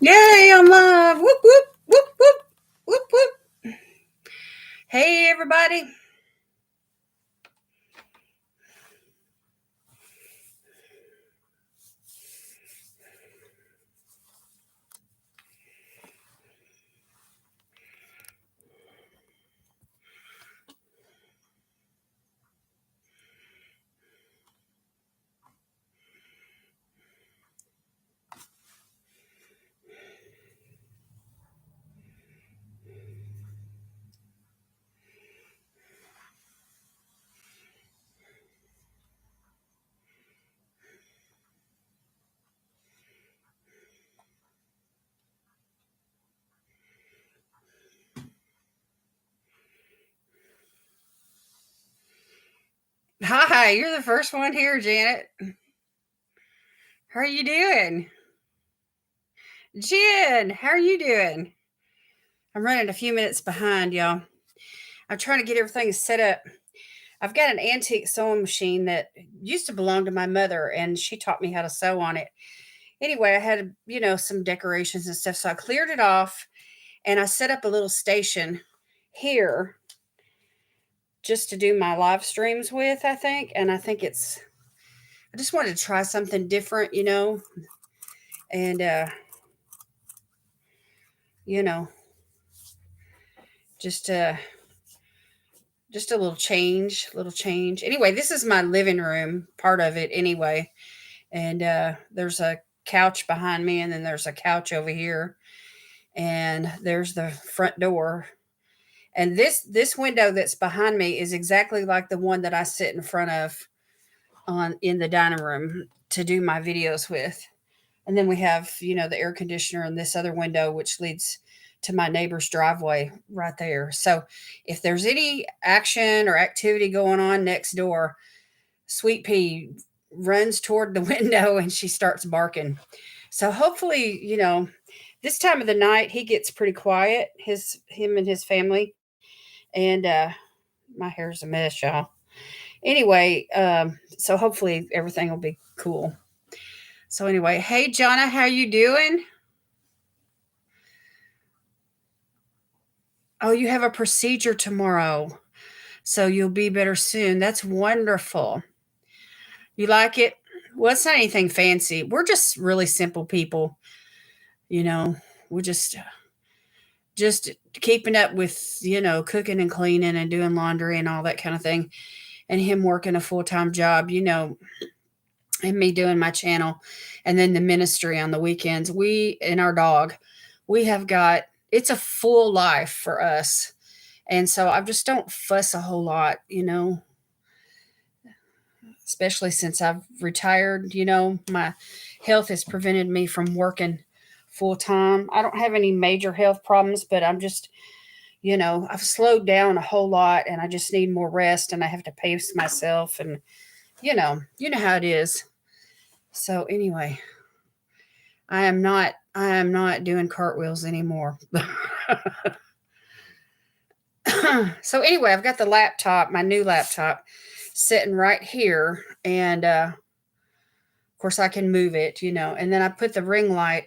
Yay, I'm live. Whoop, whoop, whoop, whoop, whoop, whoop. Hey, everybody. Hi, you're the first one here, Janet. How are you doing? Jen, how are you doing? I'm running a few minutes behind, y'all. I'm trying to get everything set up. I've got an antique sewing machine that used to belong to my mother, and she taught me how to sew on it. Anyway, I had, some decorations and stuff, so I cleared it off and I set up a little station here just to do my live streams with, I think. And I think I just wanted to try something different, and, you know, just, uh, just a little change. Anyway, this is my living room, part of it anyway. And, there's a couch behind me, and then there's a couch over here, and there's the front door. And this window that's behind me is exactly like the one that I sit in front of on in the dining room to do my videos with. And then we have, the air conditioner and this other window, which leads to my neighbor's driveway right there. So if there's any action or activity going on next door, Sweet Pea runs toward the window and she starts barking. So hopefully, this time of the night he gets pretty quiet, him and his family. And my hair's a mess, y'all. Anyway, so hopefully everything will be cool. So anyway, hey Jonna, how you doing? Oh, you have a procedure tomorrow. So you'll be better soon. That's wonderful. You like it? Well, it's not anything fancy. We're just really simple people, you know. We're just keeping up with, cooking and cleaning and doing laundry and all that kind of thing. And him working a full-time job, and me doing my channel and then the ministry on the weekends. We and our dog, we have got it's a full life for us. And so I just don't fuss a whole lot, especially since I've retired. My health has prevented me from working full time. I don't have any major health problems, but I'm just, I've slowed down a whole lot and I just need more rest and I have to pace myself and you know how it is. So anyway, I am not doing cartwheels anymore. So anyway, I've got the laptop, my new laptop, sitting right here, and of course I can move it, and then I put the ring light.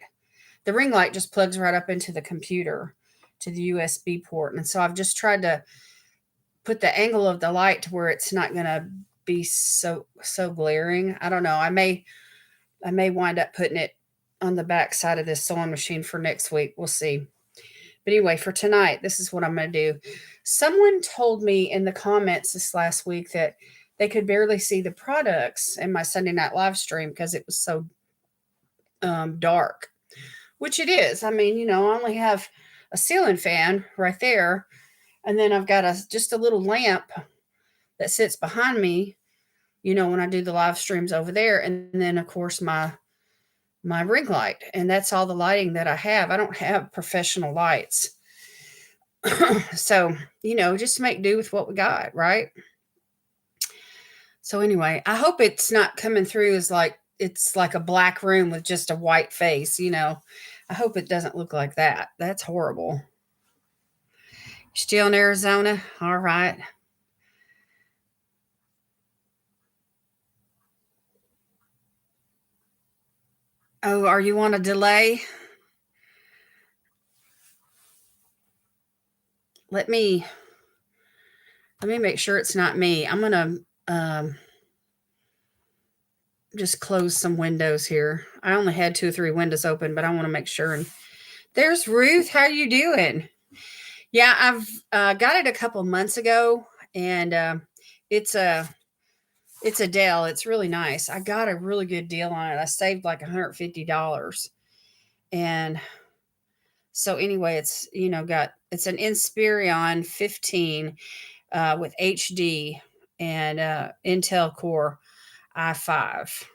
The ring light just plugs right up into the computer to the USB port, and so I've just tried to put the angle of the light to where it's not going to be so glaring. I don't know. I may wind up putting it on the back side of this sewing machine for next week. We'll see. But anyway, for tonight, this is what I'm going to do. Someone told me in the comments this last week that they could barely see the products in my Sunday night live stream because it was so dark, which it is. I mean, I only have a ceiling fan right there, and then I've got just a little lamp that sits behind me, when I do the live streams over there, and then of course my ring light, and that's all the lighting that I have. I don't have professional lights. So, just make do with what we got, right? So anyway, I hope it's not coming through as like it's like a black room with just a white face. I hope it doesn't look like that. That's horrible. Still in Arizona? All right. Oh, are you on a delay? let me make sure it's not me. I'm gonna just close some windows here. I only had 2 or 3 windows open, but I want to make sure. And there's Ruth. How you doing? Yeah, I've got it a couple months ago, and it's a Dell. It's really nice. I got a really good deal on it. I saved like $150, and so anyway, it's it's an Inspiron 15 with HD and Intel Core i5,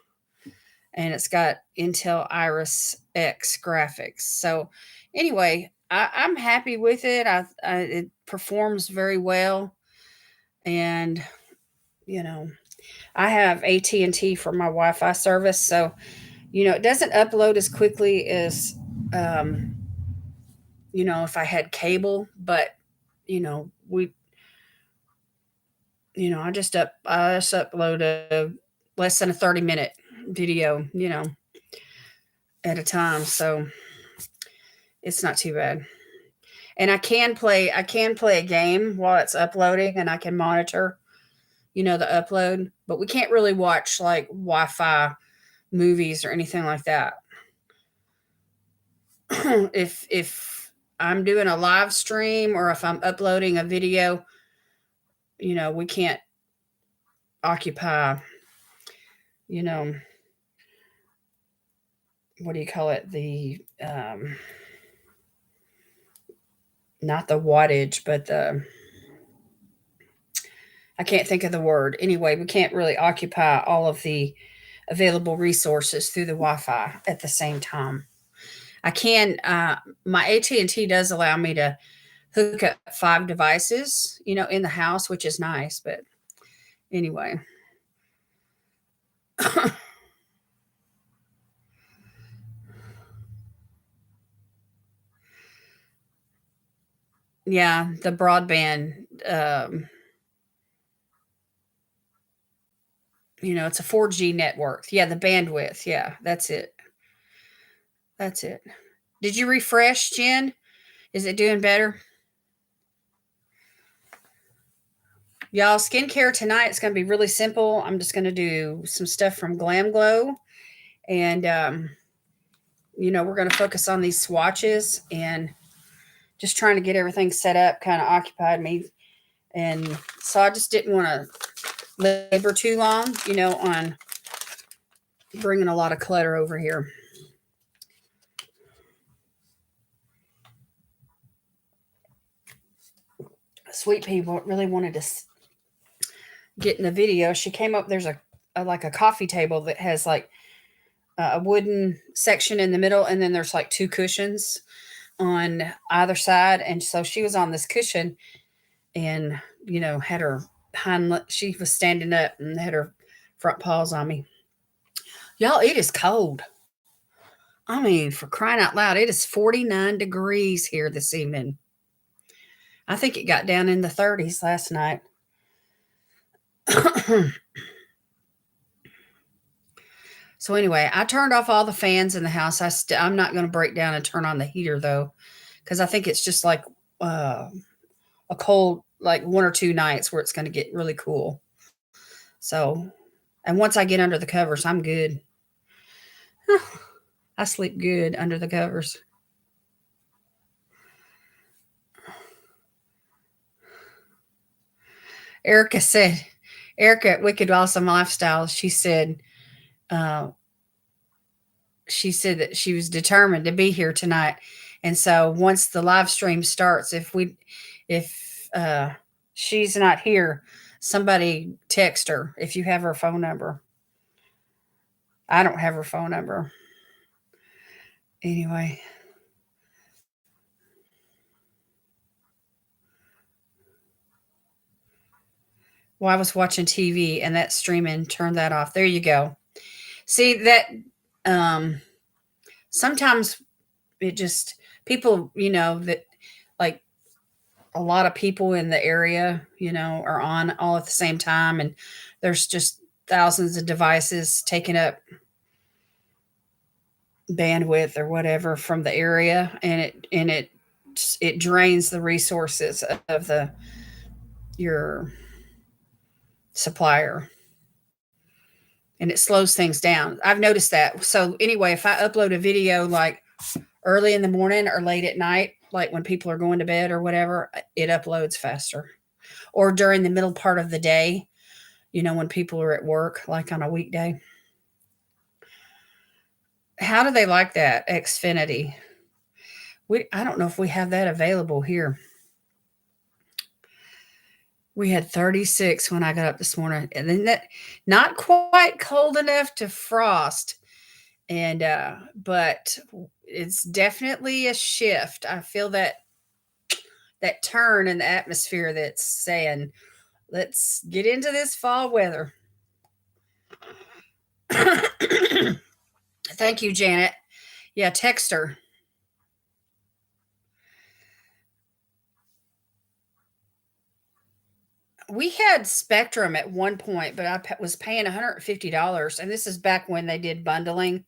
and it's got Intel Iris X graphics. So anyway, I'm happy with it. It performs very well, and you know I have AT&T for my Wi-Fi service, so it doesn't upload as quickly as um, if I had cable, but we I just upload a less than a 30-minute video, at a time, so it's not too bad. And I can play a game while it's uploading, and I can monitor, the upload, but we can't really watch like Wi-Fi movies or anything like that. If I'm doing a live stream or if I'm uploading a video, we can't occupy, you know, what do you call it? The not the wattage, but I can't think of the word. Anyway, we can't really occupy all of the available resources through the Wi-Fi at the same time. I can. My AT&T does allow me to hook up 5 devices, in the house, which is nice. But anyway, yeah, the broadband. Um, it's a 4G network. Yeah, the bandwidth. Yeah, that's it. That's it. Did you refresh, Jen? Is it doing better? Y'all, skincare tonight is going to be really simple. I'm just going to do some stuff from Glam Glow. And, we're going to focus on these swatches, and just trying to get everything set up kind of occupied me. And so I just didn't want to labor too long, on bringing a lot of clutter over here. Sweet Pea really wanted to get in the video. She came up. There's like a coffee table that has like a wooden section in the middle, and then there's like 2 cushions on either side. And so she was on this cushion, and had her she was standing up and had her front paws on me. Y'all, it is cold. I mean, for crying out loud, it is 49 degrees here this evening. I think it got down in the 30s last night. So anyway, I turned off all the fans in the house. I'm not going to break down and turn on the heater though, because I think it's just like a cold, like 1 or 2 nights where it's going to get really cool. So, and once I get under the covers, I'm good. I sleep good under the covers. Erica at Wicked Awesome Lifestyle, uh, she said that she was determined to be here tonight. And so once the live stream starts, if she's not here, somebody text her if you have her phone number. I don't have her phone number. Anyway. Well, I was watching TV and that streaming turned that off. There you go. See that sometimes it just people, that like a lot of people in the area, are on all at the same time, and there's just thousands of devices taking up bandwidth or whatever from the area, and it it drains the resources of the your supplier, and it slows things down. I've noticed that. So anyway, if I upload a video like early in the morning or late at night, like when people are going to bed or whatever, it uploads faster. Or during the middle part of the day, when people are at work, like on a weekday. How do they like that Xfinity? I don't know if we have that available here. We had 36 when I got up this morning, and then that not quite cold enough to frost, and but it's definitely a shift. I feel that turn in the atmosphere that's saying, "Let's get into this fall weather." Thank you, Janet. Yeah, text her. We had Spectrum at one point, but I was paying $150, and this is back when they did bundling.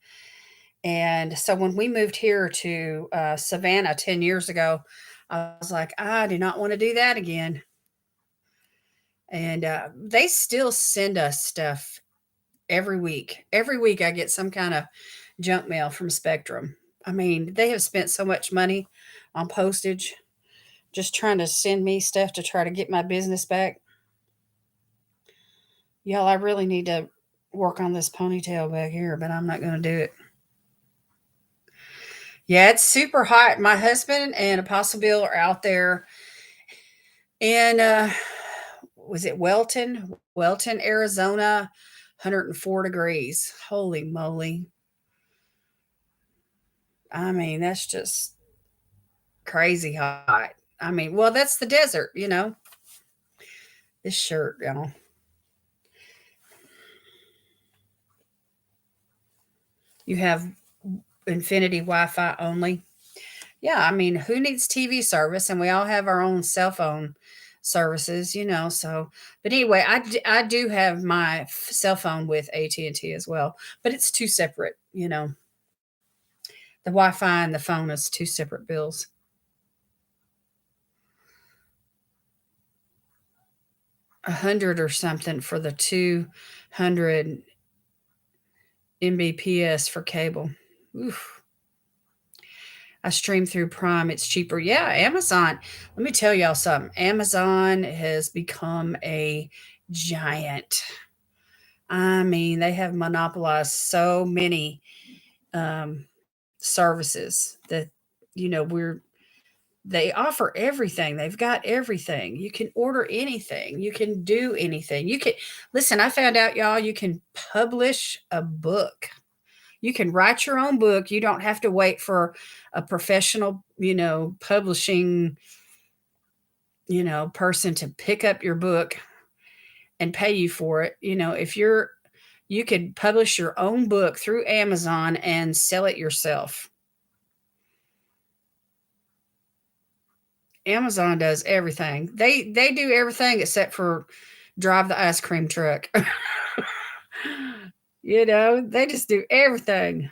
And so when we moved here to Savannah 10 years ago, I was like, I do not want to do that again. And they still send us stuff every week. Every week I get some kind of junk mail from Spectrum. I mean, they have spent so much money on postage just trying to send me stuff to try to get my business back. Y'all, I really need to work on this ponytail back here, but I'm not going to do it. Yeah, it's super hot. My husband and Apostle Bill are out there in was it Welton, Arizona, 104 degrees. Holy moly. I mean, that's just crazy hot. I mean, well, that's the desert. This shirt, y'all. You have Infinity Wi-Fi only. Yeah, I mean, who needs TV service? And we all have our own cell phone services. So, but anyway, I do have my cell phone with AT&T as well, but it's two separate. The Wi-Fi and the phone is two separate bills. 100 or something for the 200 Mbps for cable. Oof. I stream through Prime. It's cheaper. Yeah, Amazon. Let me tell y'all something. Amazon has become a giant. I mean, they have monopolized so many um, services that we're they offer everything. They've got everything. You can order anything. You can do anything. You can listen. I found out, y'all. You can publish a book. You can write your own book. You don't have to wait for a professional, publishing, person to pick up your book and pay you for it. If you could publish your own book through Amazon and sell it yourself. Amazon does everything. They do everything except for drive the ice cream truck. They just do everything.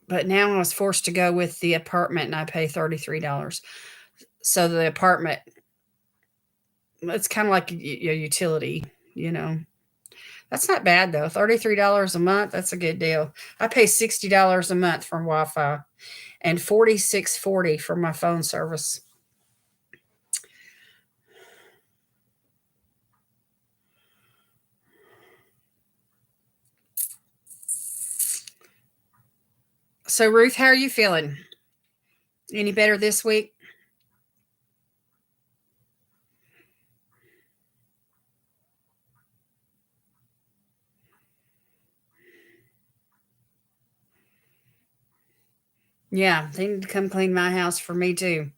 But now I was forced to go with the apartment and I pay $33. So the apartment, it's kind of like a utility. That's not bad though. $33 a month, that's a good deal. I pay $60 a month for Wi-Fi and $46.40 for my phone service. So Ruth, how are you feeling? Any better this week? Yeah, they need to come clean my house for me too.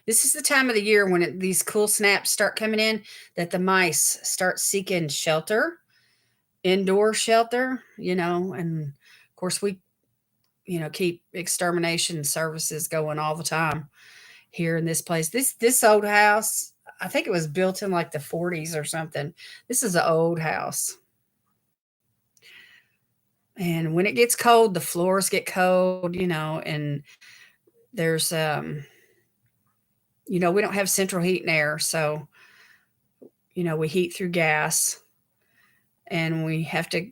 This is the time of the year when these cool snaps start coming in that the mice start seeking shelter, indoor shelter, and of course we, keep extermination services going all the time here in this place. This old house, I think it was built in like the 40s or something. This is an old house. And when it gets cold, the floors get cold, and there's we don't have central heat and air, so we heat through gas, and we have to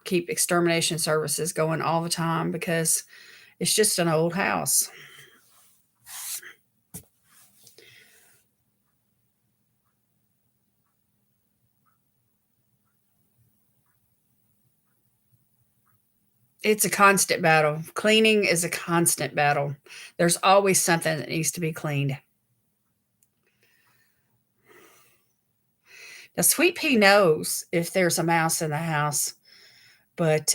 keep extermination services going all the time because it's just an old house. It's a constant battle. Cleaning is a constant battle. There's always something that needs to be cleaned. Now, Sweet Pea knows if there's a mouse in the house, but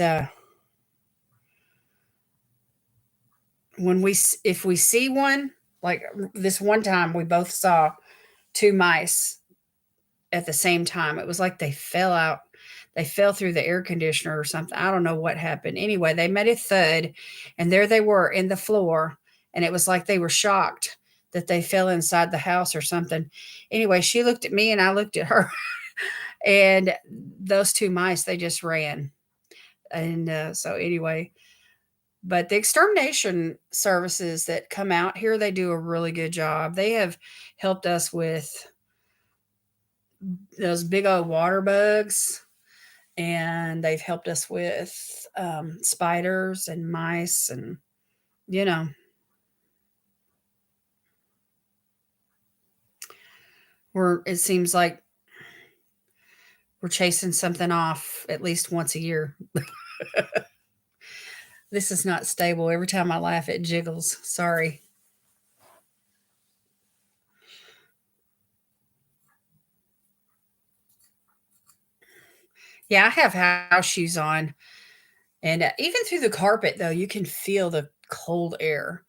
if we see one, like this one time, we both saw two mice at the same time. It was like they fell out. They fell through the air conditioner or something. I don't know what happened. Anyway, they made a thud, and there they were in the floor, and it was like they were shocked that they fell inside the house or something. Anyway, she looked at me and I looked at her, and those two mice, they just ran. And so anyway, but the extermination services that come out here, they do a really good job. They have helped us with those big old water bugs, and they've helped us with spiders and mice, and you know it seems like we're chasing something off at least once a year. This is not stable. Every time I laugh, it jiggles. Sorry. Yeah, I have house shoes on, and even through the carpet, though, you can feel the cold air.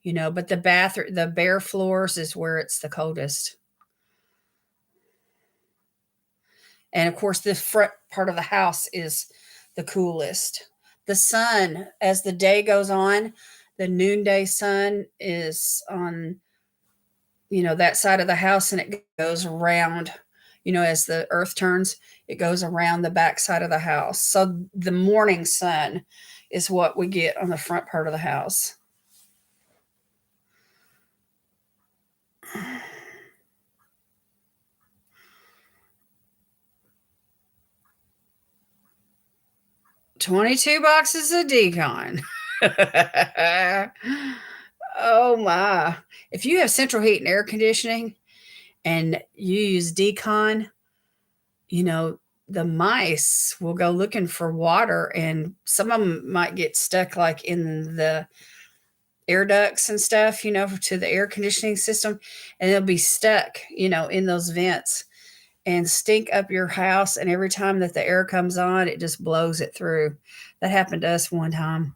But the bare floors is where it's the coldest. And of course, the front part of the house is the coolest. The sun, as the day goes on, the noonday sun is on, that side of the house, and it goes around, as the earth turns, it goes around the back side of the house. So the morning sun is what we get on the front part of the house. 22 boxes of decon. Oh my. If you have central heat and air conditioning and you use decon, you know, the mice will go looking for water, and some of them might get stuck like in the air ducts and stuff, to the air conditioning system, and they'll be stuck, in those vents and stink up your house. And every time that the air comes on, it just blows it through. That happened to us one time.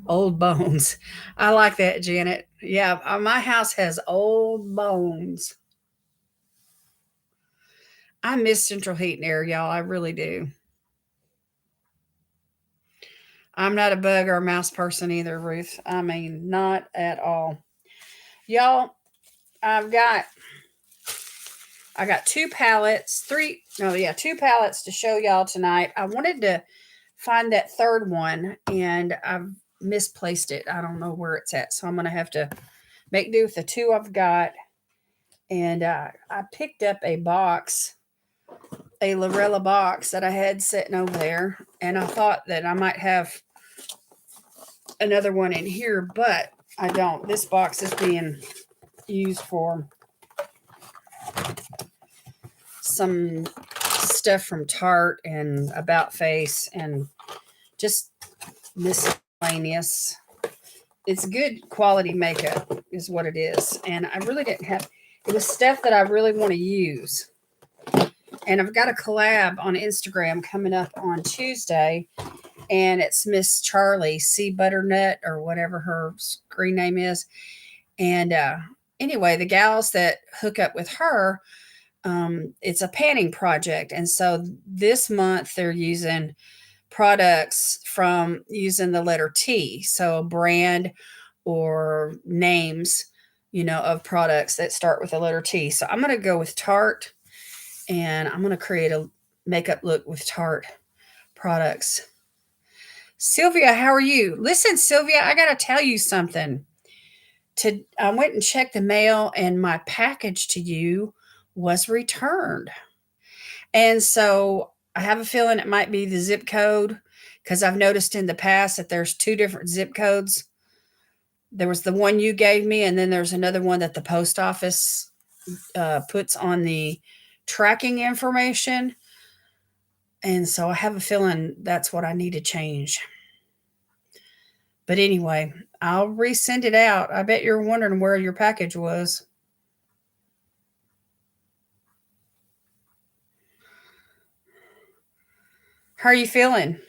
Old bones. I like that, Janet. Yeah, my house has old bones. I miss central heat and air, y'all. I really do. I'm not a bug or a mouse person either, Ruth. I mean, not at all. Y'all, I've got I got two palettes to show y'all tonight. I wanted to find that third one, and I've misplaced it. I don't know where it's at, so I'm gonna have to make do with the two I've got. And I picked up a Lurella box that I had sitting over there, and I thought that I might have another one in here, but I don't. This box is being used for some stuff from Tarte and About Face and just miscellaneous. It's good quality makeup is what it is. And I really didn't have it was stuff that I really want to use. And I've got a collab on Instagram coming up on Tuesday, and it's Miss Charlie C Butternut or whatever her screen name is. And anyway, the gals that hook up with her, it's a panning project. And so this month they're using products from using the letter T. So a brand or names, of products that start with the letter T. So I'm going to go with Tarte, and I'm going to create makeup look with Tarte products. Sylvia, how are you? Listen, Sylvia, I got to tell you something. I went and checked the mail, and my package to you was returned. And so I have a feeling it might be the zip code, because I've noticed in the past that there's two different zip codes. There was the one you gave me, and then there's another one that the post office puts on the tracking information. And so I have a feeling that's what I need to change. But anyway, I'll resend it out. I bet you're wondering where your package was. How are you feeling?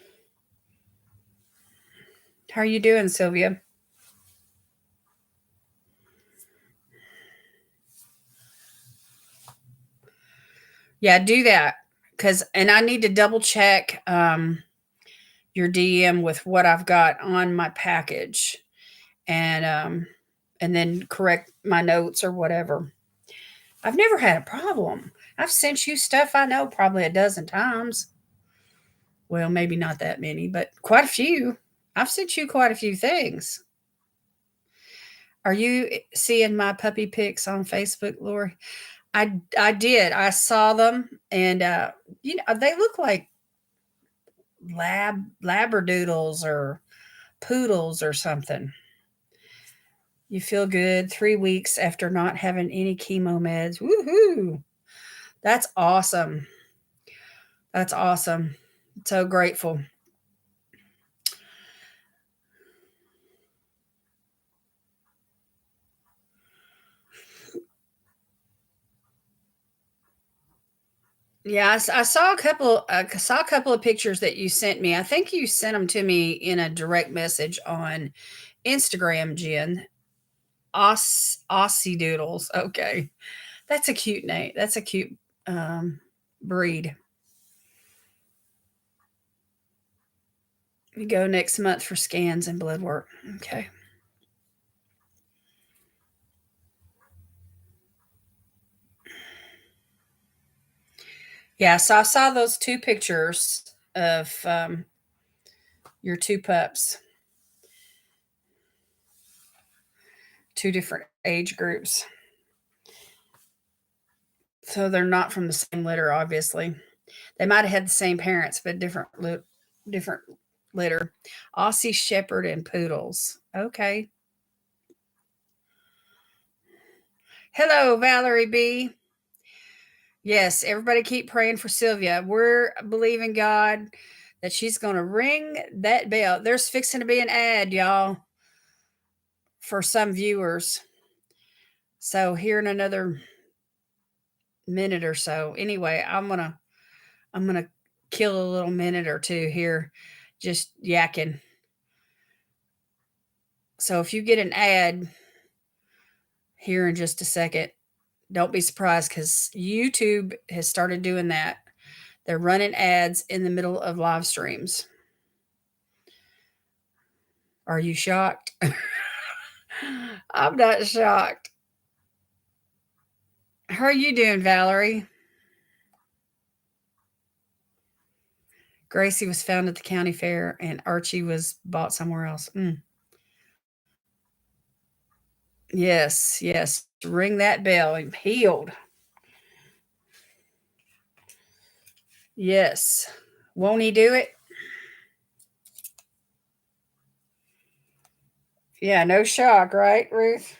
How are you doing, Sylvia? Yeah, do that. And I need to double check your DM with what I've got on my package, and then correct my notes or whatever. I've never had a problem. I've sent you stuff I know probably a dozen times. Well, maybe not that many, but quite a few. I've sent you quite a few things. Are you seeing my puppy pics on Facebook, Lori? I did. I saw them, and they look like labradoodles or poodles or something. You feel good 3 weeks after not having any chemo meds. Woohoo! That's awesome. That's awesome. So grateful. Yeah, I saw a couple. I saw a couple of pictures that you sent me. I think you sent them to me in a direct message on Instagram, Jen. Aussie Doodles. Okay, that's a cute name. That's a cute um, breed. We go next month for scans and blood work. Okay. Yeah, so I saw those two pictures of your two pups, two different age groups. So they're not from the same litter, obviously. They might have had the same parents, but different litter. Aussie Shepherd and Poodles. Okay. Hello, Valerie B. Yes, everybody keep praying for Sylvia. We're believing God that she's going to ring that bell. There's fixing to be an ad, y'all, for some viewers. So here in another minute or so. Anyway, I'm gonna kill a little minute or two here, just yakking. So if you get an ad here in just a second, don't be surprised because YouTube has started doing that. They're running ads in the middle of live streams. Are you shocked? I'm not shocked. How are you doing, Valerie? Gracie was found at the county fair and Archie was bought somewhere else. Yes, yes. Ring that bell. I'm healed. Yes. Won't he do it? Yeah, no shock, right, Ruth?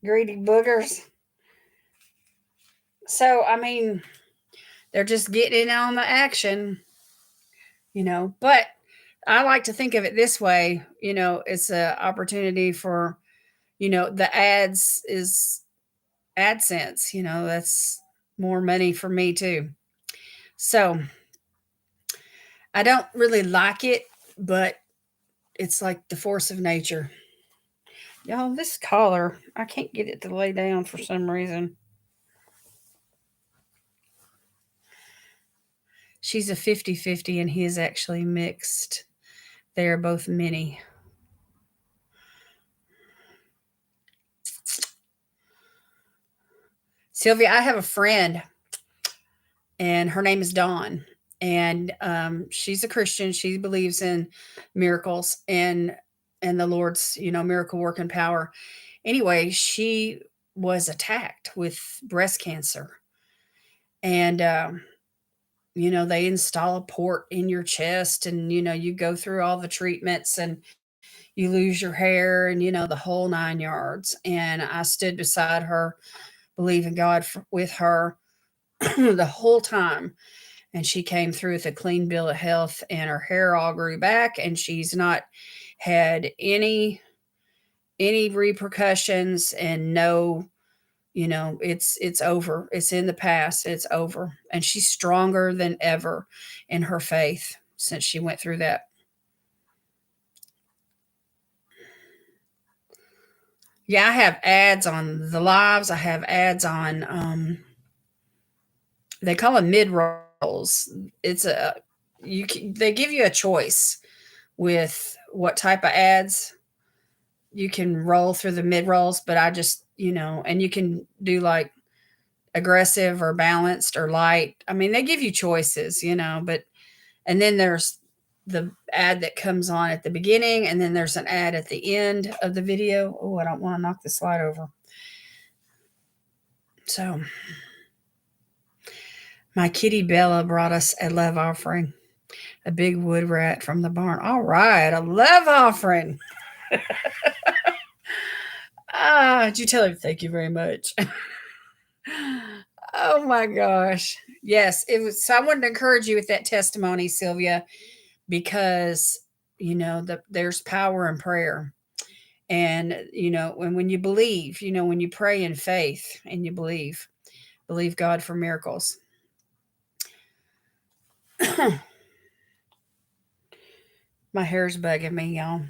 Greedy boogers. So, I mean, they're just getting in on the action. But I like to think of it this way, it's an opportunity for, the ads is AdSense, that's more money for me too. So I don't really like it, but it's like the force of nature. Y'all, this collar, I can't get it to lay down for some reason. She's a 50-50, and he is actually mixed. They are both mini. Sylvia, I have a friend, and her name is Dawn. And she's a Christian. She believes in miracles and the Lord's, miracle working power. Anyway, she was attacked with breast cancer, and they install a port in your chest, and you go through all the treatments, and you lose your hair, and the whole 9 yards. And I stood beside her, believing God with her the whole time, and she came through with a clean bill of health, and her hair all grew back, and she's not had any repercussions, and no, it's over. It's in the past. It's over. And she's stronger than ever in her faith since she went through that. Yeah, I have ads on the lives. I have ads on they call them mid rolls. It's a they give you a choice with what type of ads you can roll through the mid rolls, but I just, and you can do like aggressive or balanced or light. I mean, they give you choices, but and then there's the ad that comes on at the beginning, and then there's an ad at the end of the video. Oh, I don't want to knock the slide over. So, my kitty Bella brought us a love offering, a big wood rat from the barn. All right, a love offering. Did you tell her thank you very much? Oh my gosh. Yes, it was. So I wanted to encourage you with that testimony, Sylvia, because there's power in prayer. And when you believe, when you pray in faith and you believe God for miracles. My hair's bugging me, y'all.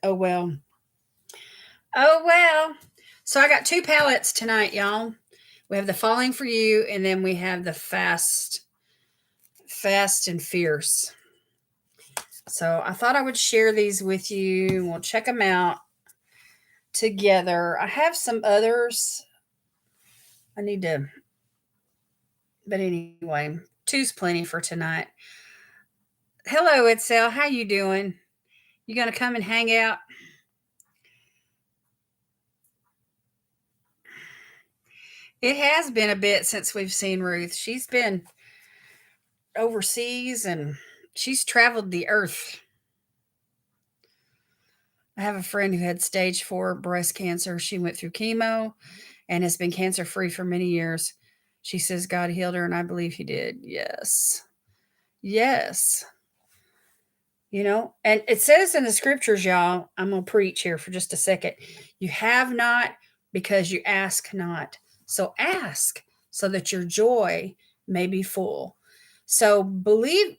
Oh well. Oh well. So I got 2 palettes tonight, y'all. We have the Falling for You, and then we have the Fast and Fierce. So I thought I would share these with you. We'll check them out together. I have some others. I need to, but anyway, 2's plenty for tonight. Hello, Edsel. How you doing? You gonna come and hang out? It has been a bit since we've seen Ruth. She's been overseas, and she's traveled the earth. I have a friend who had stage 4 breast cancer. She went through chemo and has been cancer free for many years. She says God healed her, and I believe He did. Yes. Yes. And it says in the scriptures, y'all, I'm going to preach here for just a second. You have not because you ask not. So ask so that your joy may be full. So believe,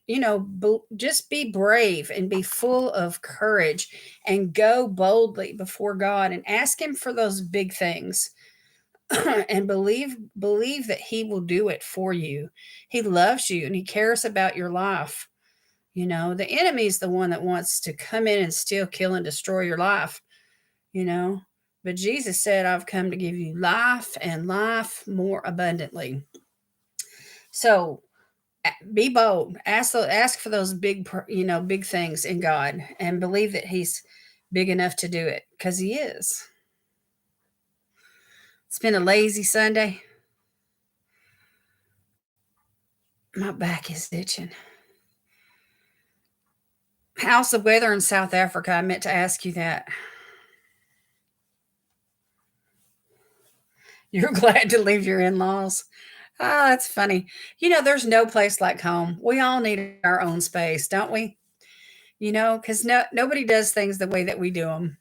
just be brave and be full of courage and go boldly before God and ask Him for those big things. And believe that He will do it for you. He loves you and He cares about your life. The enemy is the one that wants to come in and steal, kill, and destroy your life, But Jesus said, I've come to give you life and life more abundantly. So be bold. Ask for those big things in God, and believe that He's big enough to do it, because He is. It's been a lazy Sunday. My back is itching. How's the weather in South Africa? I meant to ask you that. You're glad to leave your in-laws. Ah, that's funny. There's no place like home. We all need our own space, don't we? Because nobody does things the way that we do them.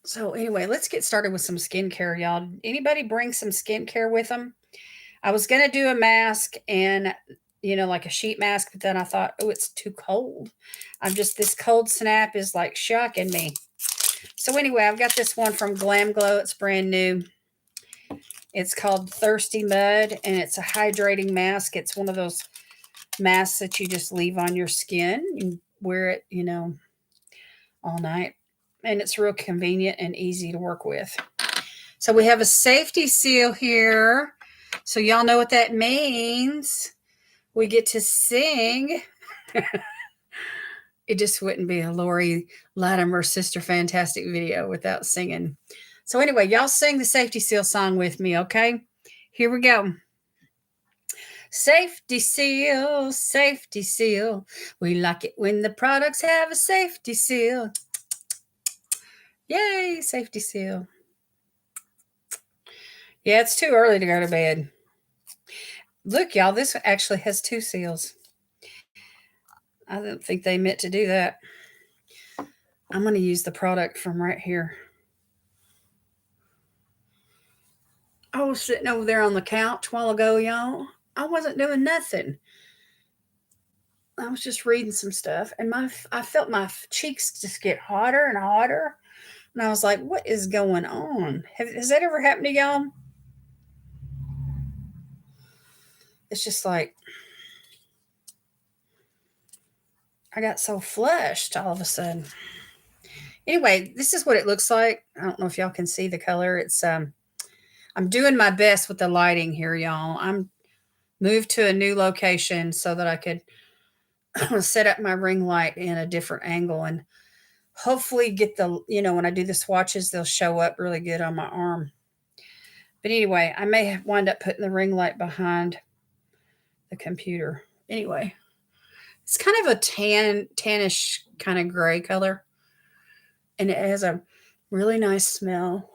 So anyway, let's get started with some skincare, y'all. Anybody bring some skincare with them? I was gonna do a mask and like a sheet mask, but then I thought, oh, it's too cold. This cold snap is like shocking me. So anyway, I've got this one from Glam Glow. It's brand new. It's called Thirsty Mud, and it's a hydrating mask. It's one of those masks that you just leave on your skin and wear it, all night. and it's real convenient and easy to work with. So we have a safety seal here. So y'all know what that means. We get to sing. It just wouldn't be a Lori Latimer Sister Fantastic video without singing. So anyway, y'all sing the safety seal song with me, okay? Here we go. Safety seal, safety seal. We like it when the products have a safety seal. Yay, safety seal. Yeah, it's too early to go to bed. Look, y'all, this actually has 2 seals. I don't think they meant to do that. I'm going to use the product from right here. I was sitting over there on the couch a while ago, y'all. I wasn't doing nothing. I was just reading some stuff, and I felt my cheeks just get hotter and hotter. And I was like, what is going on? Has that ever happened to y'all? It's just like, I got so flushed all of a sudden. Anyway, this is what it looks like. I don't know if y'all can see the color. I'm doing my best with the lighting here, y'all. I'm moved to a new location so that I could set up my ring light in a different angle and hopefully get when I do the swatches, they'll show up really good on my arm. But anyway, I may wind up putting the ring light behind the computer. Anyway, it's kind of a tannish kind of gray color, and it has a really nice smell.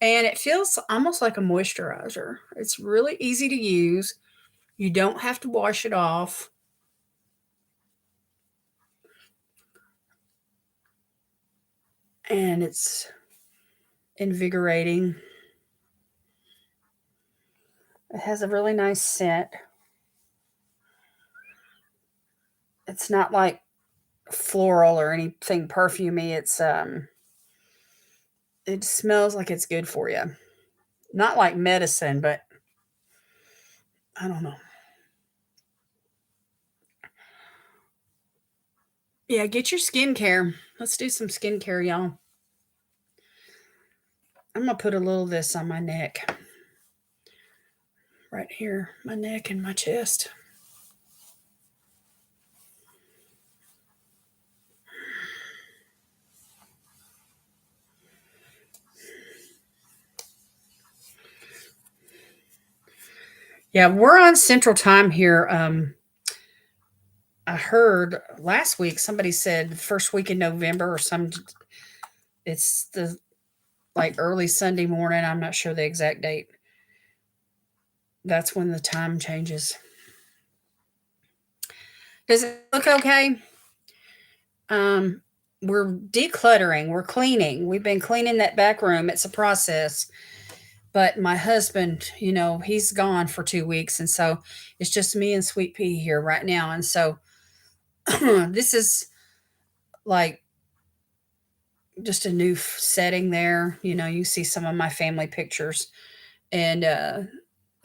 And it feels almost like a moisturizer. It's really easy to use. You don't have to wash it off. And it's invigorating. It has a really nice scent. It's not like floral or anything perfumey. It smells like it's good for you. Not like medicine, but I don't know. Yeah, get your skincare. Let's do some skincare, y'all. I'm gonna put a little of this on my neck. Right here, my neck and my chest. Yeah, we're on Central Time here. I heard last week somebody said the first week in November or it's the like early Sunday morning. I'm not sure the exact date. That's when the time changes. Does it look okay? Um, we're decluttering, we're cleaning. We've been cleaning that back room. It's a process. But my husband, he's gone for 2 weeks. And so it's just me and Sweet Pea here right now. And so this is like just a new setting there. You see some of my family pictures and the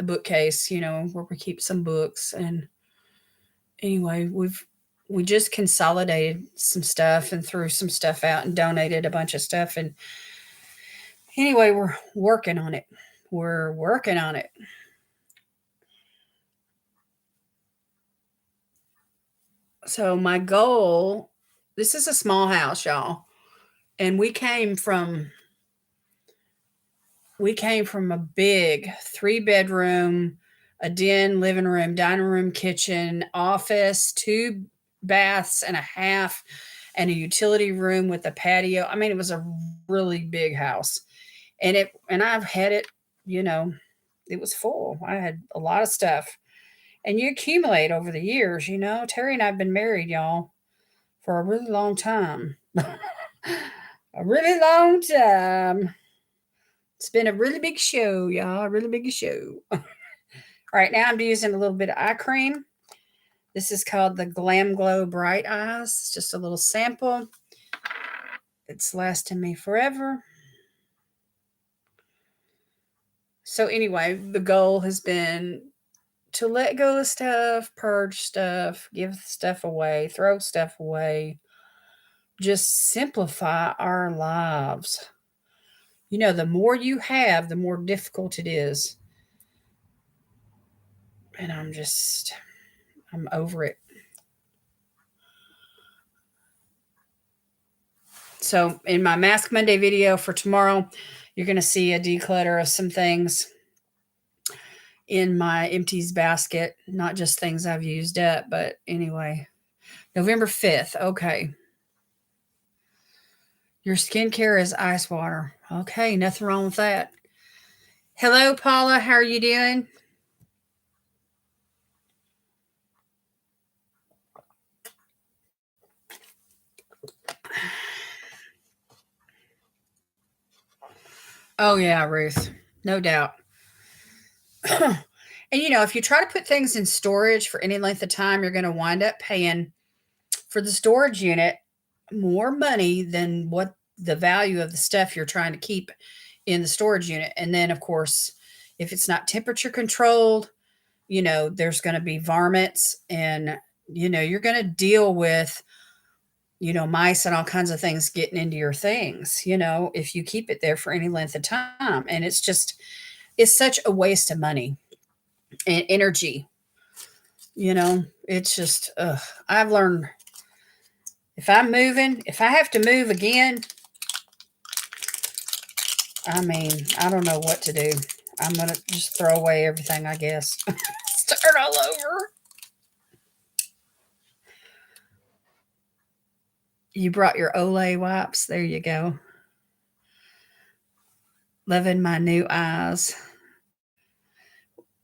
bookcase, where we keep some books. And anyway, we just consolidated some stuff and threw some stuff out and donated a bunch of stuff. And anyway, we're working on it. We're working on it. So my goal, this is a small house, y'all. And we came from a big 3-bedroom, a den, living room, dining room, kitchen, office, 2 baths and a half, and a utility room with a patio. I mean, it was a really big house. And I've had it, you know, it was full. I had a lot of stuff. And you accumulate over the years, Terry and I've been married, y'all, for a really long time. A really long time. It's been a really big show, y'all. A really big show. All right, now I'm using a little bit of eye cream. This is called the Glam Glow Bright Eyes. It's just a little sample. It's lasting me forever. So anyway, the goal has been to let go of stuff, purge stuff, give stuff away, throw stuff away, just simplify our lives. You know, the more you have, the more difficult it is. And I'm over it. So, in my Mask Monday video for tomorrow, you're going to see a declutter of some things in my empties basket, not just things I've used up, but anyway. November 5th. Okay. Your skincare is ice water. Okay, nothing wrong with that. Hello, Paula. How are you doing? Oh, yeah, Ruth. No doubt. And if you try to put things in storage for any length of time, you're going to wind up paying for the storage unit more money than what the value of the stuff you're trying to keep in the storage unit. And then, of course, if it's not temperature controlled, there's going to be varmints and, you're going to deal with, mice and all kinds of things getting into your things, if you keep it there for any length of time. And it's such a waste of money and energy. It's just, I've learned if I have to move again, I mean, I don't know what to do. I'm going to just throw away everything, I guess. Start all over. You brought your Olay wipes. There you go. Loving my new eyes.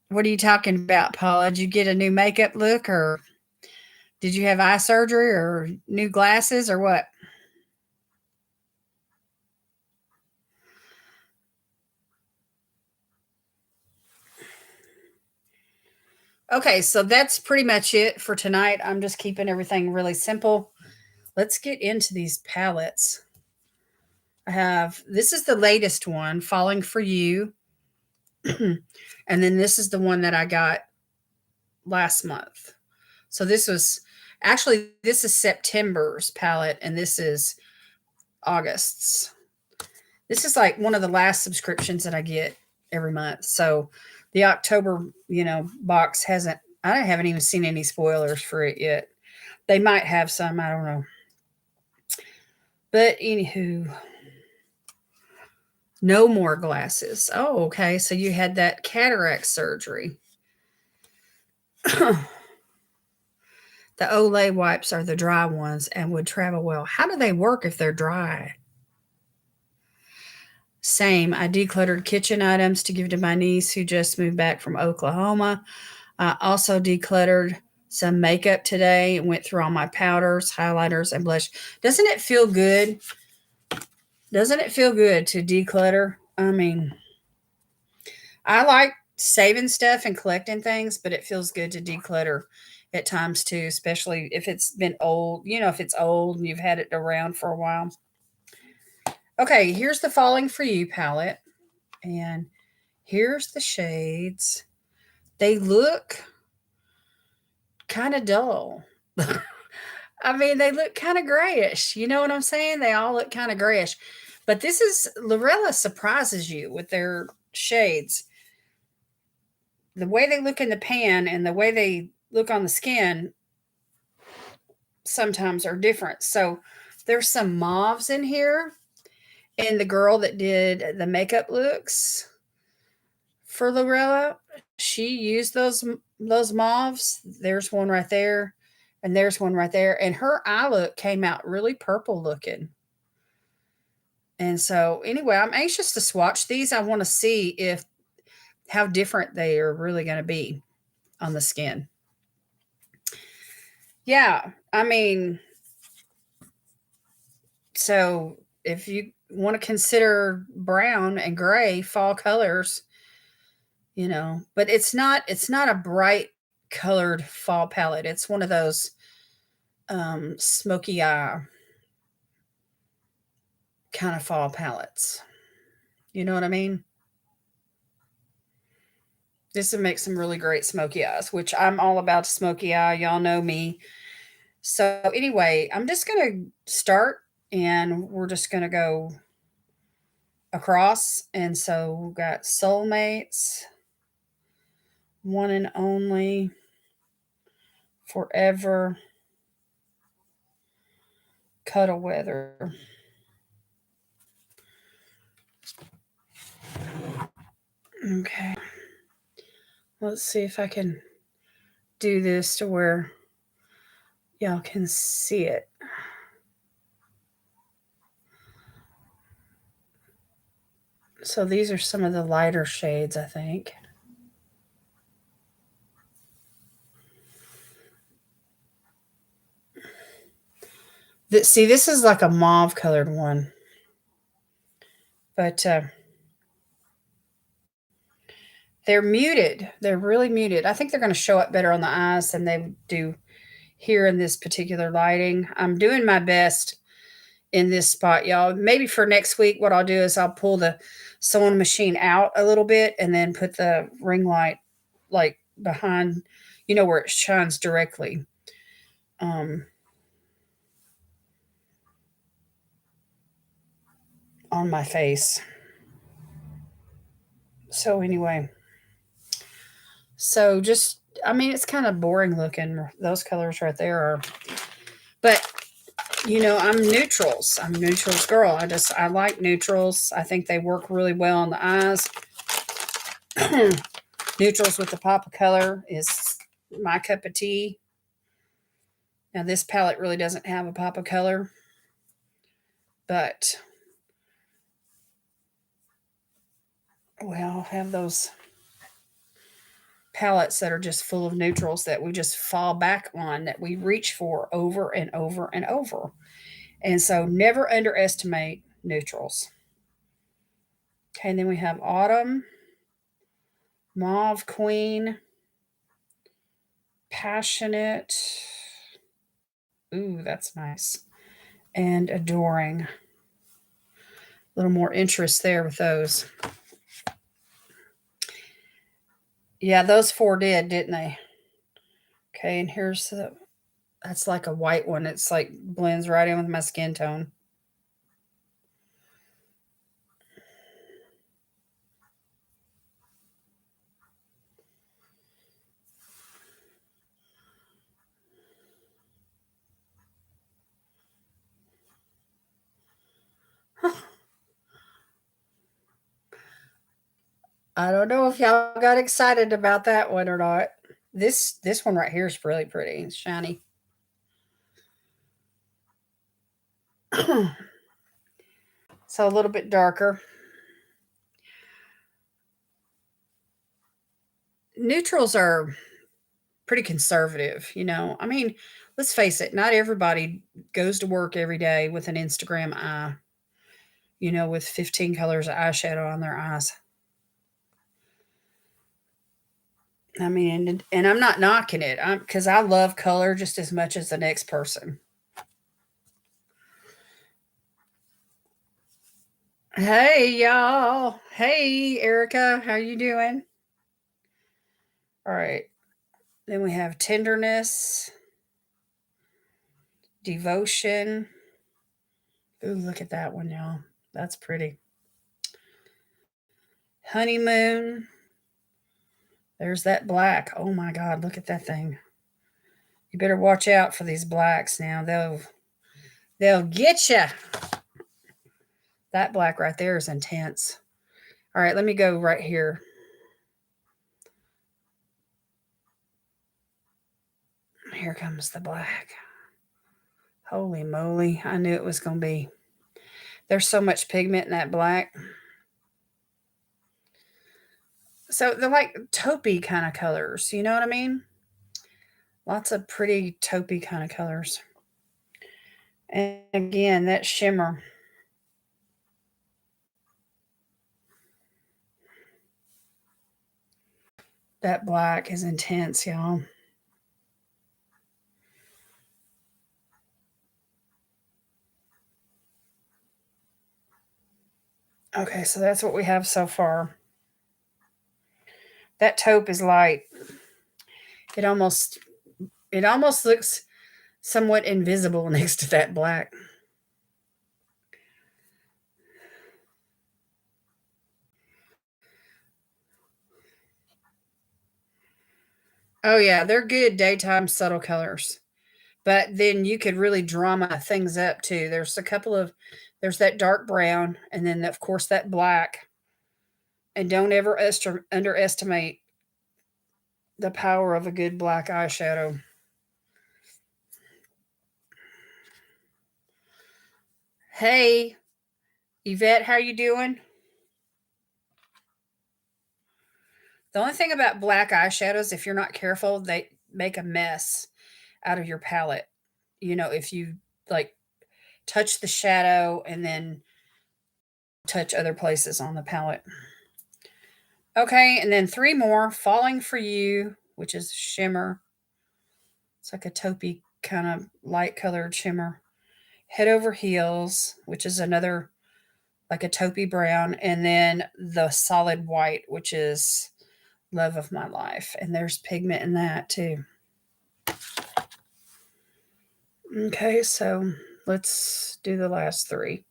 What are you talking about, Paula? Did you get a new makeup look, or did you have eye surgery or new glasses or what? Okay, so that's pretty much it for tonight. I'm just keeping everything really simple. Let's get into these palettes. This is the latest one, Falling for You. And then this is the one that I got last month. So this is September's palette, and this is August's. This is like one of the last subscriptions that I get every month. So the October, box I haven't even seen any spoilers for it yet. They might have some, I don't know. But anywho, no more glasses. Oh, okay. So you had that cataract surgery. The Olay wipes are the dry ones and would travel well. How do they work if they're dry? Same. I decluttered kitchen items to give to my niece who just moved back from Oklahoma. I also decluttered some makeup today and went through all my powders, highlighters, and blush. Doesn't it feel good? Doesn't it feel good to declutter? I mean, I like saving stuff and collecting things, but it feels good to declutter at times too, especially if it's been old, if it's old and you've had it around for a while. Okay, here's the Falling for You palette. And here's the shades. They look kind of dull. I mean, they look kind of grayish. You know what I'm saying? They all look kind of grayish. But this is Lurella surprises you with their shades. The way they look in the pan and the way they look on the skin sometimes are different. So there's some mauves in here. And the girl that did the makeup looks for Lurella, she used those mauves. There's one right there, and there's one right there. And her eye look came out really purple looking. And so anyway, I'm anxious to swatch these. I want to see if how different they are really going to be on the skin. Yeah, I mean, so if you want to consider brown and gray fall colors, but it's not a bright colored fall palette. It's one of those smoky eye kind of fall palettes. You know what I mean? This would make some really great smoky eyes, which I'm all about smoky eye. Y'all know me. So anyway, I'm just going to start And we're just going to go across. And so we've got soulmates, one and only, forever, cuddle weather. Okay. Let's see if I can do this to where y'all can see it. So these are some of the lighter shades, I think. See, this is like a mauve colored one. But they're muted. They're really muted. I think they're going to show up better on the eyes than they do here in this particular lighting. I'm doing my best in this spot, y'all. Maybe for next week, what I'll do is I'll pull the sewing machine out a little bit and then put the ring light like behind, where it shines directly. On my face. So anyway, it's kind of boring looking. Those colors right there are, but I'm neutrals. I'm a neutrals girl. I like neutrals. I think they work really well on the eyes. Neutrals with the pop of color is my cup of tea. Now this palette really doesn't have a pop of color, but I'll have those palettes that are just full of neutrals that we just fall back on, that we reach for over and over and over. And so never underestimate neutrals. Okay, and then we have Autumn, Mauve Queen, Passionate. Ooh, that's nice. And Adoring. A little more interest there with those. Yeah, those four did, didn't they? Okay, and that's like a white one. It's like blends right in with my skin tone. I don't know if y'all got excited about that one or not. This one right here is really pretty. It's shiny. So a little bit darker. Neutrals are pretty conservative, I mean, let's face it, not everybody goes to work every day with an Instagram eye, with 15 colors of eyeshadow on their eyes. I mean, and I'm not knocking it, because I love color just as much as the next person. Hey y'all. Hey Erica, how you doing? All right. Then we have tenderness, devotion. Ooh, look at that one, y'all. That's pretty. Honeymoon. There's that black. Oh my God, look at that thing. You better watch out for these blacks now. They'll get you. That black right there is intense. All right, let me go right here. Here comes the black. Holy moly. I knew it was going to be. There's so much pigment in that black. So they're like taupey kind of colors. You know what I mean? Lots of pretty taupey kind of colors. And again, that shimmer. That black is intense, y'all. Okay, so that's what we have so far. That taupe is light. It almost looks somewhat invisible next to that black. Oh yeah, they're good daytime subtle colors. But then you could really drama things up too. There's that dark brown, and then of course that black. And don't ever underestimate the power of a good black eyeshadow. Hey, Yvette, how you doing? The only thing about black eyeshadows, if you're not careful, they make a mess out of your palette. If you like touch the shadow and then touch other places on the palette. Okay, and then three more. Falling for You, which is shimmer. It's like a taupey kind of light colored shimmer. Head Over Heels, which is another like a taupey brown, and then the solid white, which is Love of My Life. And there's pigment in that too. Okay, so let's do the last three.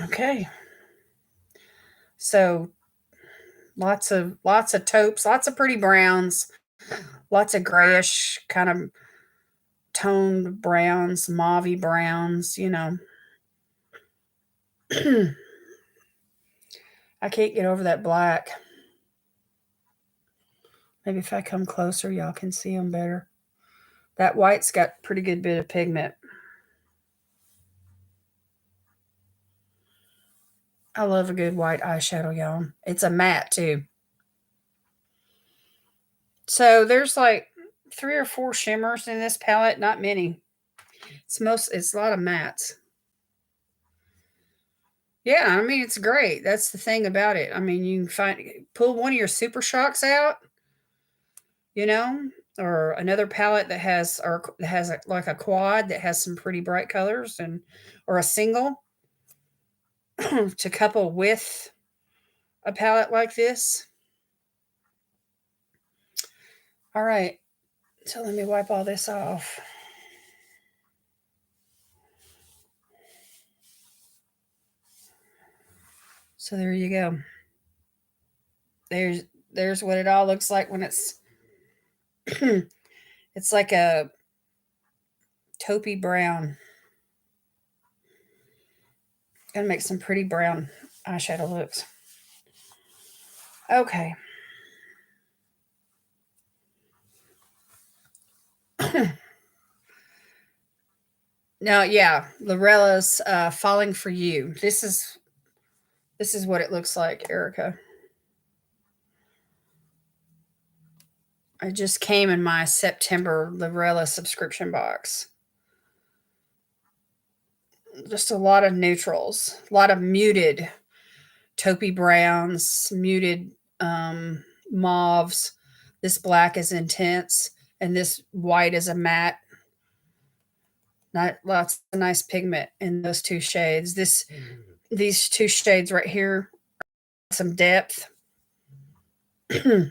Okay. So lots of taupes, lots of pretty browns, lots of grayish kind of toned browns, mauvey browns. I can't get over that black. Maybe if I come closer, y'all can see them better. That white's got pretty good bit of pigment. I love a good white eyeshadow, y'all. It's a matte too. So there's like 3 or 4 shimmers in this palette, not many. It's a lot of mattes. Yeah, I mean it's great. That's the thing about it. I mean, you can pull one of your super shocks out, you know, or another palette that has like a quad that has some pretty bright colors, and or a single to couple with a palette like this. All right. So let me wipe all this off. So there you go. There's there's what it all looks like when it's like a taupey brown. Gonna make some pretty brown eyeshadow looks. Okay. Now, yeah, Lurella's Falling for You. This is what it looks like, Erica. I just came in my September Lurella subscription box. Just a lot of neutrals, a lot of muted taupey browns, muted mauves. This black is intense, and this white is a matte. Not lots of nice pigment in those two shades. These two shades right here, some depth. And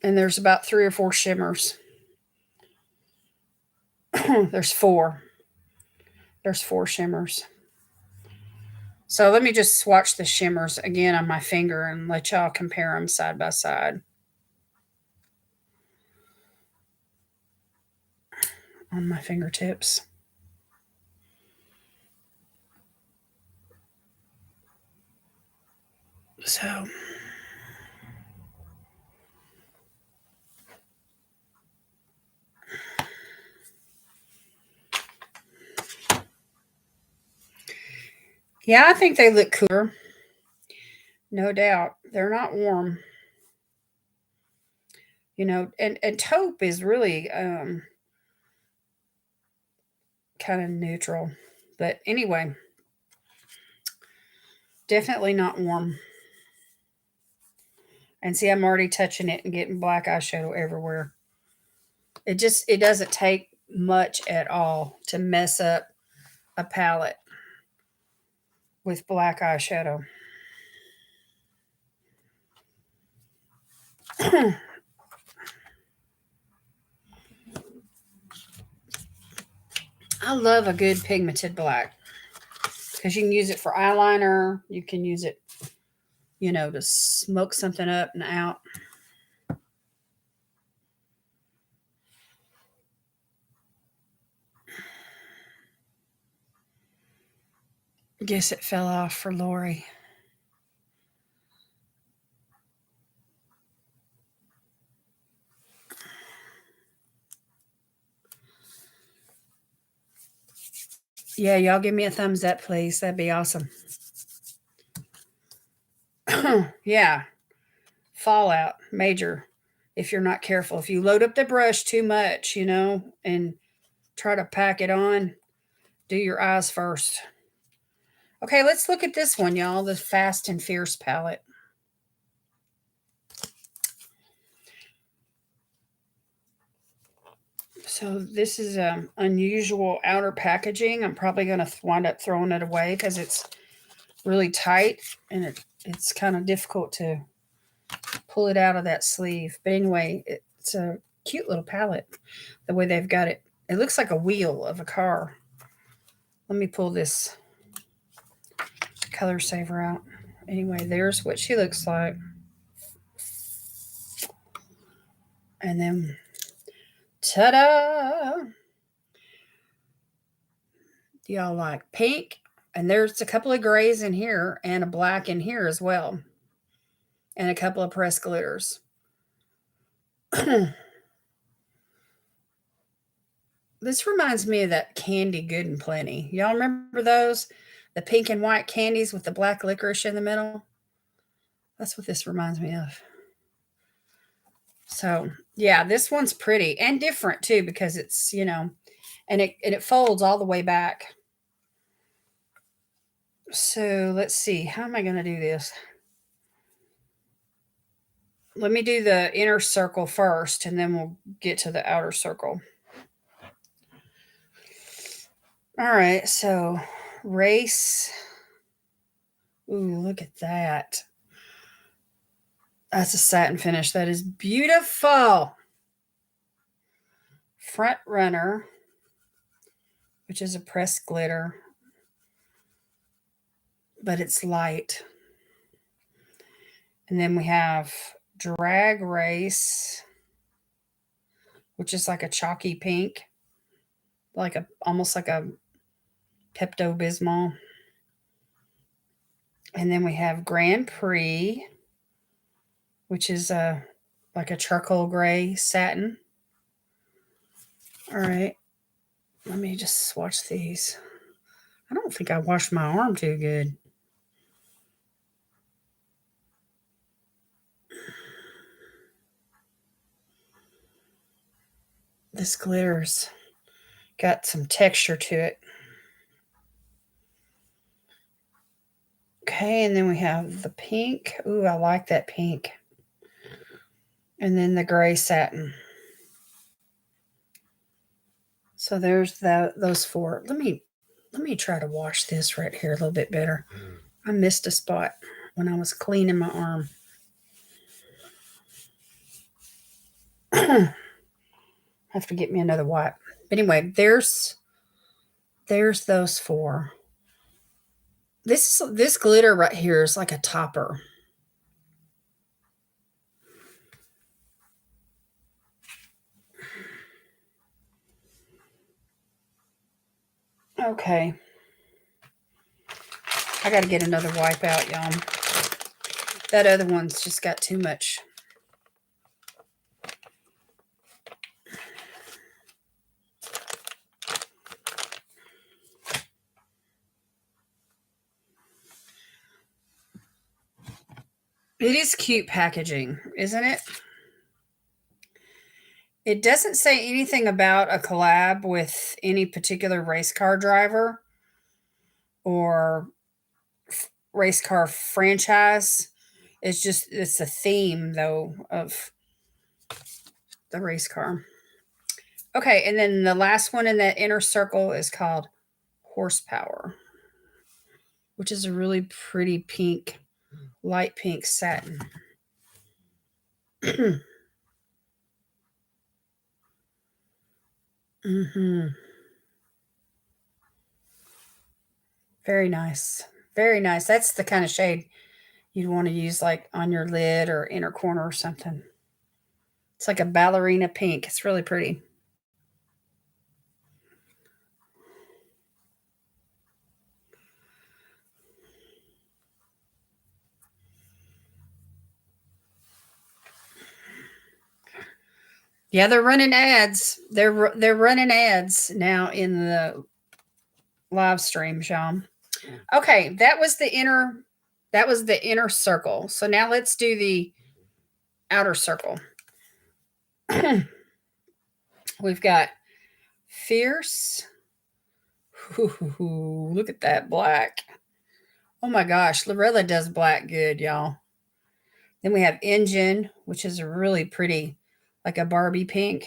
there's about 3 or 4 shimmers. there's 4. There's 4 shimmers. So let me just swatch the shimmers again on my finger and let y'all compare them side by side on my fingertips. So yeah, I think they look cooler. No doubt. They're not warm. And taupe is really kind of neutral. But anyway, definitely not warm. And see, I'm already touching it and getting black eyeshadow everywhere. It doesn't take much at all to mess up a palette with black eyeshadow. I love a good pigmented black because you can use it for eyeliner. You can use it, to smoke something up and out. Guess it fell off for Lori. Yeah, y'all give me a thumbs up, please. That'd be awesome. Yeah. Fallout, major, if you're not careful. If you load up the brush too much, and try to pack it on, do your eyes first. Okay, let's look at this one, y'all, the Fast and Fierce palette. So this is unusual outer packaging. I'm probably going to wind up throwing it away because it's really tight and it's kind of difficult to pull it out of that sleeve. But anyway, it's a cute little palette the way they've got it. It looks like a wheel of a car. Let me pull this color saver out. Anyway, there's what she looks like. And then, ta-da! Do y'all like pink? And there's a couple of grays in here and a black in here as well. And a couple of pressed glitters. This reminds me of that candy Good and Plenty. Y'all remember those? The pink and white candies with the black licorice in the middle? That's what this reminds me of. So, yeah, this one's pretty and different too because it's, and it folds all the way back. So, let's see. How am I going to do this? Let me do the inner circle first and then we'll get to the outer circle. All right, so Race. Ooh, look at that. That's a satin finish. That is beautiful. Front Runner, which is a pressed glitter, but it's light. And then we have Drag Race, which is like a chalky pink, almost like a Pepto-Bismol. And then we have Grand Prix, which is like a charcoal gray satin. All right, let me just swatch these. I don't think I washed my arm too good. This glitter's got some texture to it. Okay, and then we have the pink. Ooh, I like that pink. And then the gray satin. So there's those four. Let me try to wash this right here a little bit better. I missed a spot when I was cleaning my arm. Have to get me another wipe. But anyway, there's those four. This glitter right here is like a topper. Okay. I got to get another wipe out, y'all. That other one's just got too much. It is cute packaging, isn't it? It doesn't say anything about a collab with any particular race car driver or race car franchise. It's a theme though of the race car. Okay, and then the last one in that inner circle is called Horsepower, which is a really pretty pink, light pink satin. Mm-hmm. Very nice. Very nice. That's the kind of shade you'd want to use like on your lid or inner corner or something. It's like a ballerina pink. It's really pretty. Yeah, they're running ads. They're running ads now in the live stream, y'all. Okay, that was the inner circle. So now let's do the outer circle. We've got fierce. Ooh, look at that black. Oh my gosh, Lurella does black good, y'all. Then we have engine, which is a really pretty, like a Barbie pink.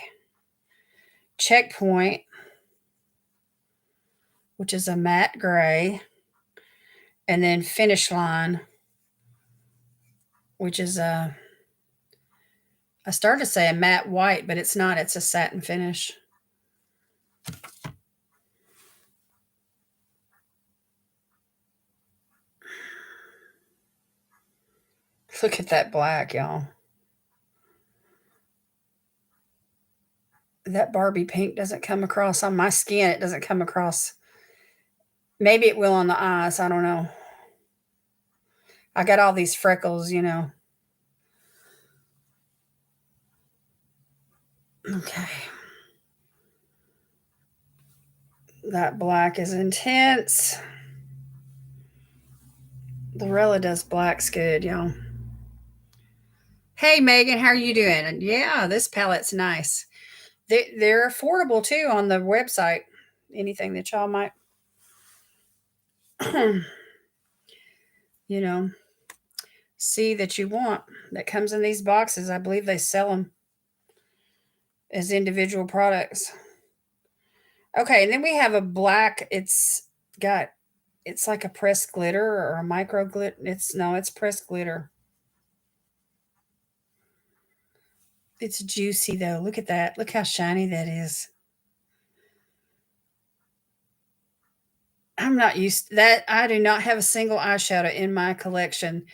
Checkpoint, which is a matte gray. And then finish line, which is I started to say a matte white, but it's not. It's a satin finish. Look at that black, y'all. That Barbie pink doesn't come across on my skin. It doesn't come across. Maybe it will on the eyes. I don't know. I got all these freckles, you know. Okay. That black is intense. Lurella does blacks good, y'all. Hey, Megan, how are you doing? And yeah, this palette's nice. They're affordable too on the website. Anything that y'all might, you know, see that you want that comes in these boxes. I believe they sell them as individual products. Okay, and then we have a black. Got it's like a pressed glitter or a micro glitter. It's pressed glitter. It's juicy though. Look at that. Look how shiny that is. I'm not used to that. I do not have a single eyeshadow in my collection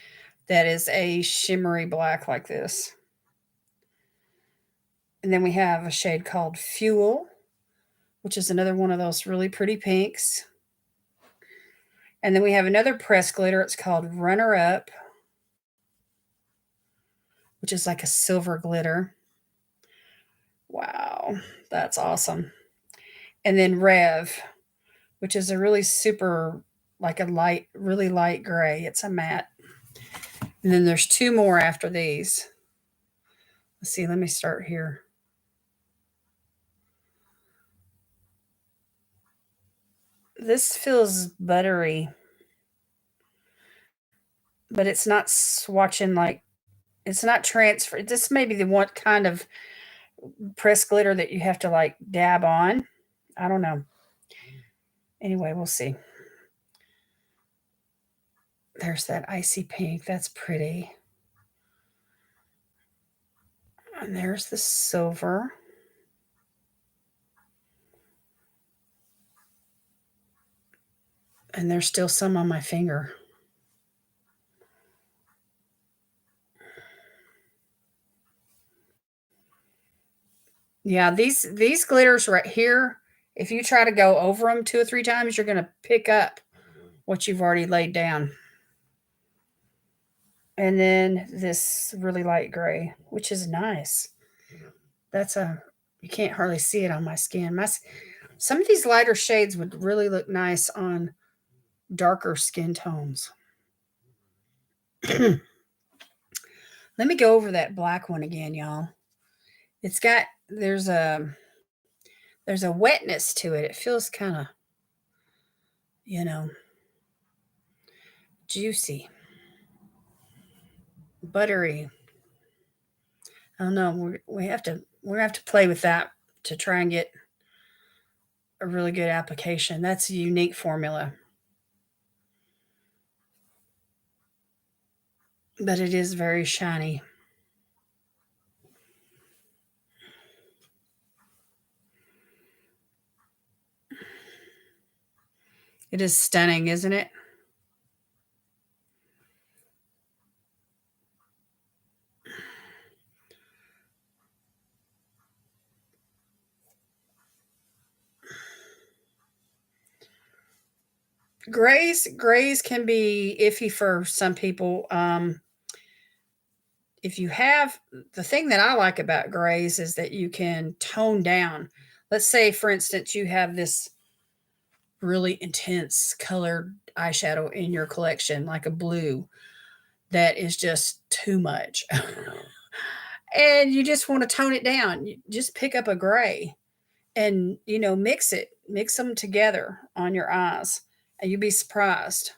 that is a shimmery black like this. And then we have a shade called Fuel, which is another one of those really pretty pinks. And then we have another pressed glitter. It's called Runner Up, which is like a silver glitter. Wow, that's awesome. And then Rev, which is a really super, like a light, really light gray. It's a matte. And then there's two more after these. Let's see, let me start here. This feels buttery, but it's not swatching like it's not transfer. This may be the one kind of press glitter that you have to like dab on. I don't know. Anyway, we'll see. There's that icy pink. That's pretty. And there's the silver. And there's still some on my finger. Yeah, these glitters right here, if you try to go over them 2 or 3 times, you're going to pick up what you've already laid down. And then this really light gray, which is nice. That's you can't hardly see it on my skin. Some of these lighter shades would really look nice on darker skin tones. Let me go over that black one again, y'all. It's got there's a wetness to it. It feels kind of, you know, juicy, buttery. I don't know. We have to play with that to try and get a really good application. That's a unique formula, but it is very shiny. It is stunning, isn't it? Grays can be iffy for some people. If you have the thing that I like about grays is that you can tone down. Let's say, for instance, you have this really intense colored eyeshadow in your collection, like a blue that is just too much. And you just want to tone it down. You just pick up a gray and, mix them together on your eyes, and you'd be surprised.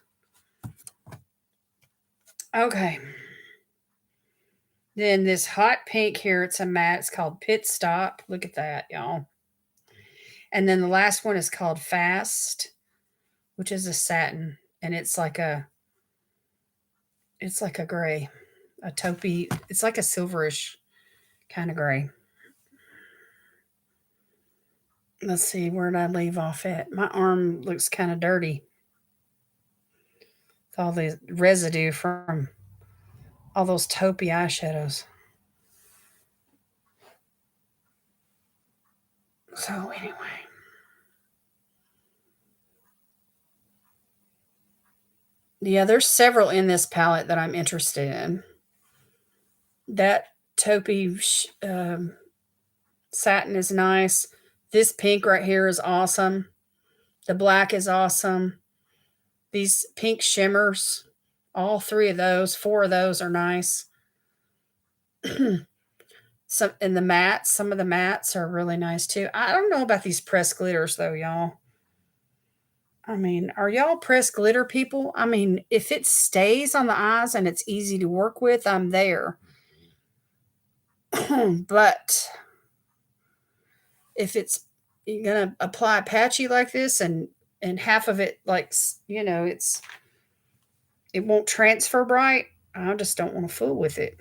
Okay. Then this hot pink here, it's a matte. It's called Pit Stop. Look at that, y'all. And then the last one is called Fast, which is a satin, and it's like a gray, a taupey. It's like a silverish kind of gray. Let's see, where did I leave off at? My arm looks kind of dirty. With all the residue from all those taupey eyeshadows. So anyway. Yeah, there's several in this palette that I'm interested in. That taupey satin is nice. This pink right here is awesome. The black is awesome. These pink shimmers, all three of those, four of those are nice. Some and the mattes, some of the mattes are really nice too. I don't know about these pressed glitters though, y'all. I mean, are y'all pressed glitter people? I mean, if it stays on the eyes and it's easy to work with, I'm there. But if it's you're gonna apply patchy like this and half of it like it won't transfer bright, I just don't want to fool with it.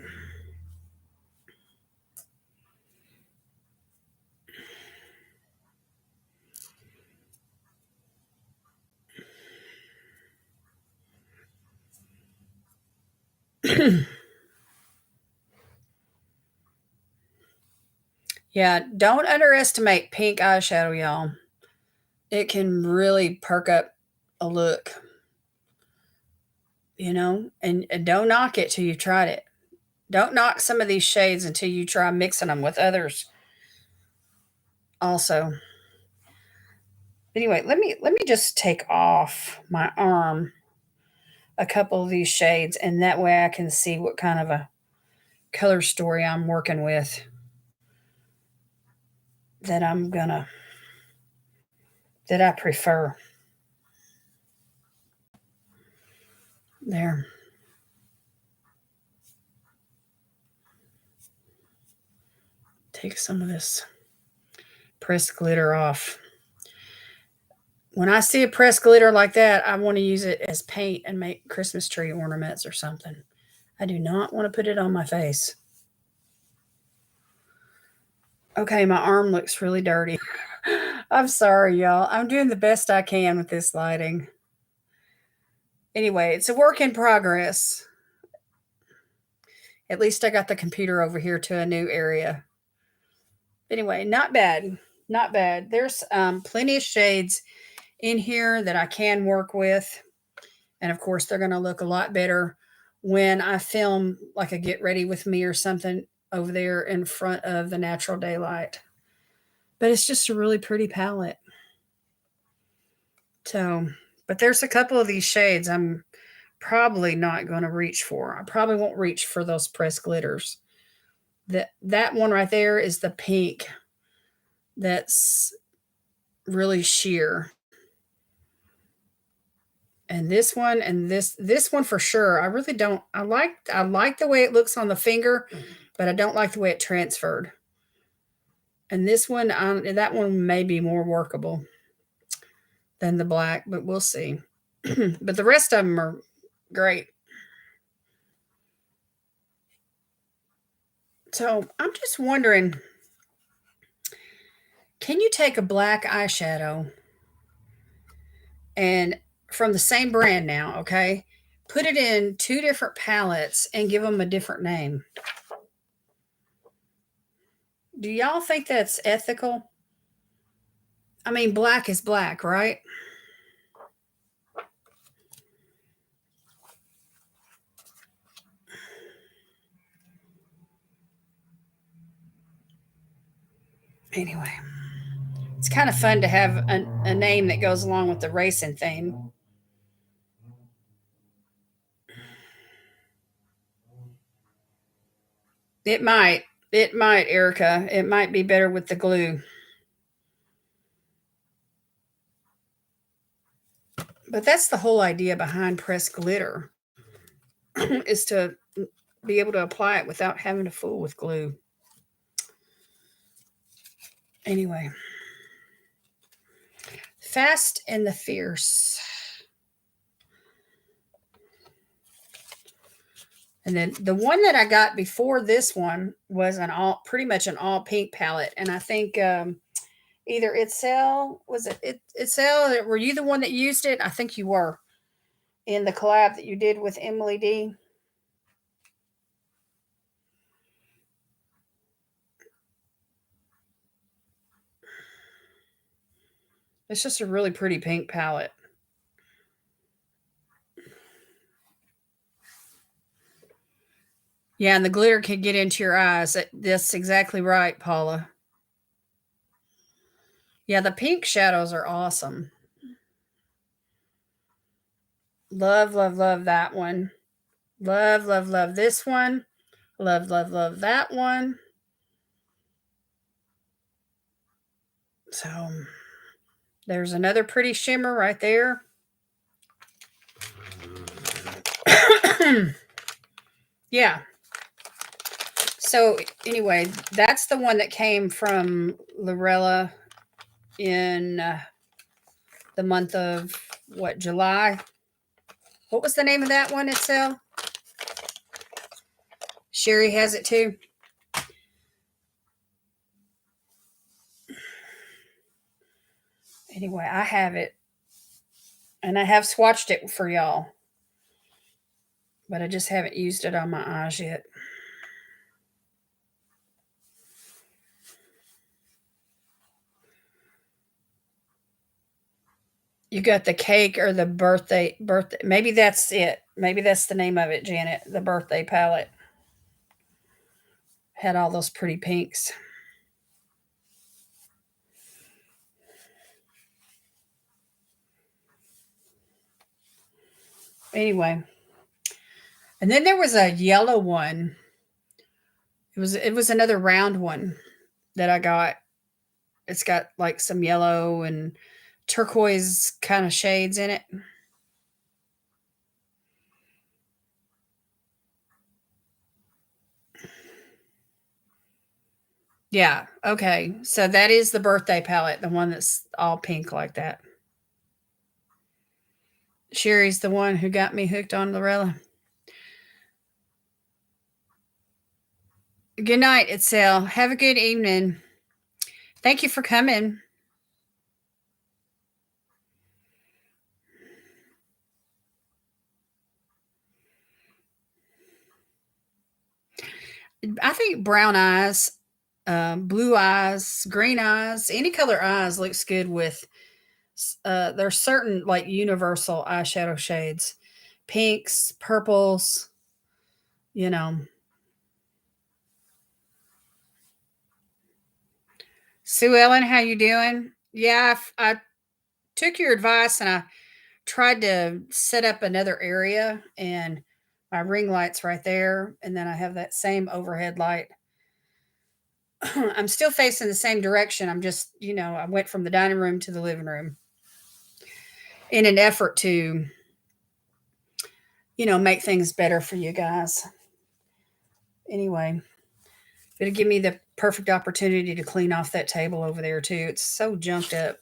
Yeah, don't underestimate pink eyeshadow, y'all. It can really perk up a look, and don't knock it till you've tried it. Don't knock some of these shades until you try mixing them with others also. Anyway, let me just take off my arm a couple of these shades, and that way I can see what kind of a color story I'm working with that I'm gonna that I prefer. There. Take some of this pressed glitter off. When I see a pressed glitter like that, I want to use it as paint and make Christmas tree ornaments or something. I do not want to put it on my face. Okay, my arm looks really dirty. I'm sorry, y'all. I'm doing the best I can with this lighting. Anyway, it's a work in progress. At least I got the computer over here to a new area. Anyway, not bad. Not bad. There's plenty of shades in here that I can work with. And of course, they're going to look a lot better when I film like a get ready with me or something over there in front of the natural daylight. But it's just a really pretty palette. So, but there's a couple of these shades I'm probably not going to reach for. I probably won't reach for those pressed glitters. That one right there is the pink. That's really sheer. And this one and this one for sure. I really don't I like the way it looks on the finger, but I don't like the way it transferred. And this one that one may be more workable than the black, but we'll see. But the rest of them are great. So I'm just wondering, can you take a black eyeshadow and from the same brand now, okay? Put it in 2 different palettes and give them a different name. Do y'all think that's ethical? I mean, black is black, right? Anyway, it's kind of fun to have a name that goes along with the racing theme. It might. It might, Erica. It might be better with the glue. But that's the whole idea behind pressed glitter is to be able to apply it without having to fool with glue. Anyway, Fast and the Fierce. And then the one that I got before this one was pretty much an all pink palette. And I think either was it Itzel? Were you the one that used it? I think you were in the collab that you did with Emily D. It's just a really pretty pink palette. Yeah, and the glitter can get into your eyes. That's exactly right, Paula. Yeah, the pink shadows are awesome. Love, love, love that one. Love, love, love this one. Love, love, love that one. So there's another pretty shimmer right there. Yeah. So anyway, that's the one that came from Lurella in the month of July. What was the name of that one itself? Sherry has it too. Anyway, I have it. And I have swatched it for y'all. But I just haven't used it on my eyes yet. You got the cake or the birthday. Maybe that's it. Maybe that's the name of it, Janet. The birthday palette. Had all those pretty pinks. Anyway. And then there was a yellow one. It was another round one that I got. It's got like some yellow and turquoise kind of shades in it. Yeah. Okay. So that is the birthday palette, the one that's all pink like that. Sherry's the one who got me hooked on Lurella. Good night, Itzel. Have a good evening. Thank you for coming. I think brown eyes, blue eyes, green eyes, any color eyes looks good with. There's certain like universal eyeshadow shades, pinks, purples. You know. Sue Ellen, how you doing? Yeah, I took your advice and I tried to set up another area, and my ring light's right there, and then I have that same overhead light. I'm still facing the same direction. I'm just, I went from the dining room to the living room in an effort to, make things better for you guys. Anyway, it'll give me the perfect opportunity to clean off that table over there too. It's so junked up.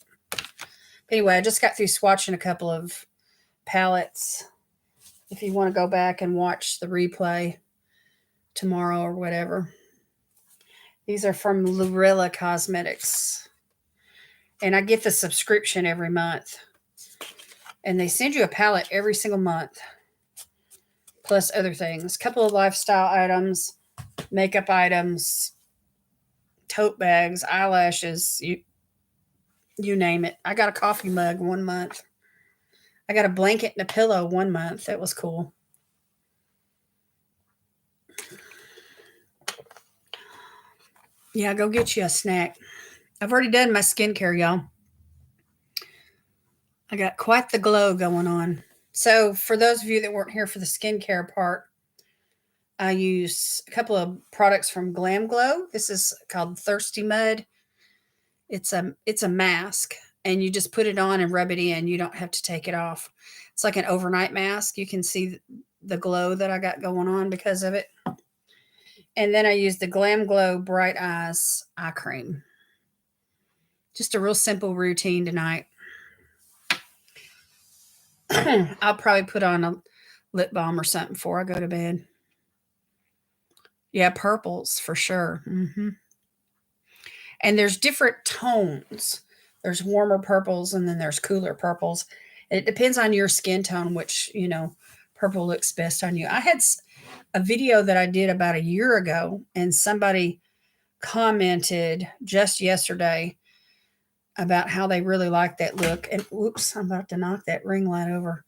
Anyway, I just got through swatching a couple of palettes. If you want to go back and watch the replay tomorrow or whatever. These are from Lurella Cosmetics. And I get the subscription every month. And they send you a palette every single month, plus other things. A couple of lifestyle items, makeup items, tote bags, eyelashes, you name it. I got a coffee mug 1 month. I got a blanket and a pillow 1 month. That was cool. Yeah, go get you a snack. I've already done my skincare, y'all. I got quite the glow going on. So, for those of you that weren't here for the skincare part, I use a couple of products from Glam Glow. This is called Thirsty Mud. It's a mask, and you just put it on and rub it in. You don't have to take it off. It's like an overnight mask. You can see the glow that I got going on because of it. And then I use the Glam Glow Bright Eyes eye cream. Just a real simple routine tonight. I'll probably put on a lip balm or something before I go to bed. Yeah, purples for sure. And there's different tones. There's warmer purples and then there's cooler purples. It depends on your skin tone, which, purple looks best on you. I had a video that I did about a year ago, and somebody commented just yesterday about how they really liked that look. And whoops, I'm about to knock that ring light over.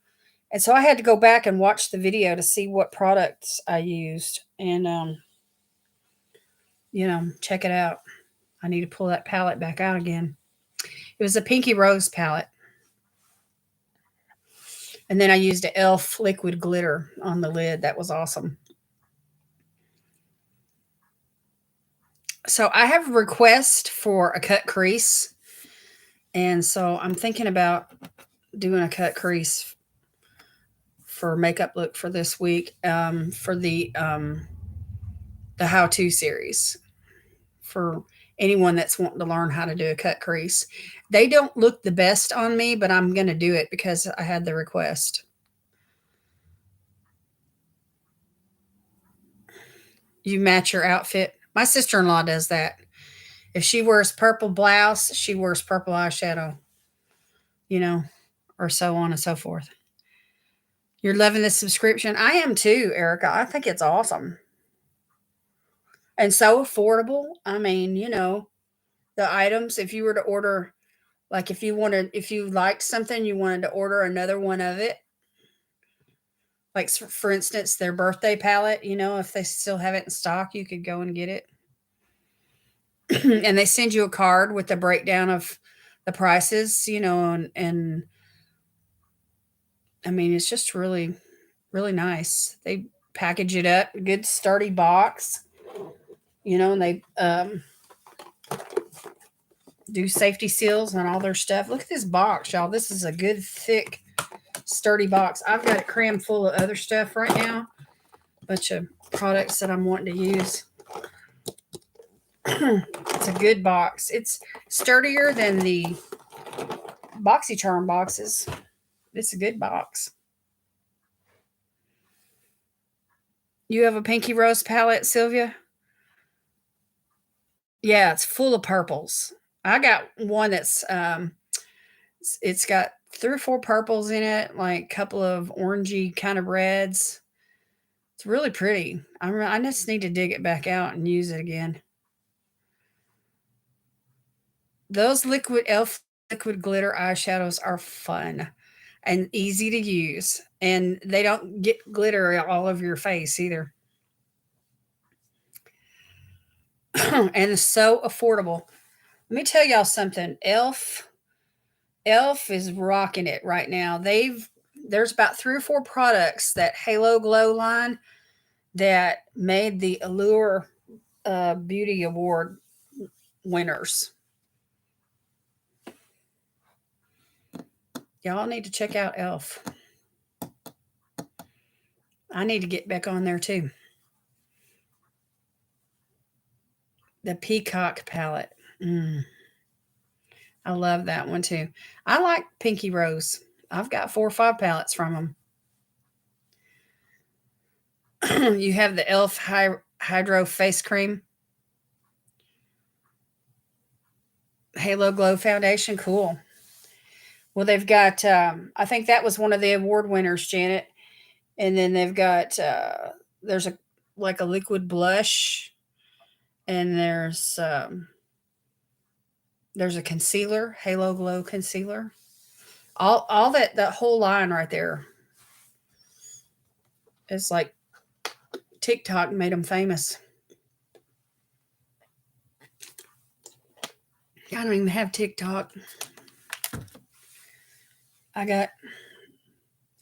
And so I had to go back and watch the video to see what products I used and, check it out. I need to pull that palette back out again. It was a Pinky Rose palette. And then I used an e.l.f. liquid glitter on the lid. That was awesome. So I have a request for a cut crease. And so I'm thinking about doing a cut crease for makeup look for this week, for the how-to series for anyone that's wanting to learn how to do a cut crease. They don't look the best on me, but I'm going to do it because I had the request. You match your outfit. My sister-in-law does that. If she wears purple blouse, she wears purple eyeshadow, or so on and so forth. You're loving this subscription? I am too, Erica. I think it's awesome. And so affordable. I mean, the items, if you were to order, like if you liked something, you wanted to order another one of it. Like for instance, their birthday palette, if they still have it in stock, you could go and get it. And they send you a card with a breakdown of the prices, and I mean, it's just really, really nice. They package it up, good sturdy box, and they do safety seals on all their stuff. Look at this box, y'all. This is a good, thick, sturdy box. I've got it crammed full of other stuff right now. A bunch of products that I'm wanting to use. It's a good box. It's sturdier than the BoxyCharm boxes. It's a good box. You have a Pinky Rose palette, Sylvia? Yeah, it's full of purples. I got one that's it's got 3 or 4 purples in it, like a couple of orangey kind of reds. It's really pretty. I just need to dig it back out and use it again. Those e.l.f. liquid glitter eyeshadows are fun and easy to use, and they don't get glitter all over your face either. And so affordable. Let me tell y'all something. e.l.f. is rocking it right now. There's about 3 or 4 products, that Halo Glow line, that made the Allure Beauty Award winners. Y'all need to check out e.l.f. I need to get back on there too. The Peacock palette. I love that one too. I like Pinky Rose. I've got 4 or 5 palettes from them. You have the e.l.f. Hydro Face Cream. Halo Glow Foundation. Cool. Well, they've got, I think that was one of the award winners, Janet. And then they've got, there's a, like a liquid blush, and there's a concealer, Halo Glow concealer. All that whole line right there is like TikTok made them famous. I don't even have TikTok. I got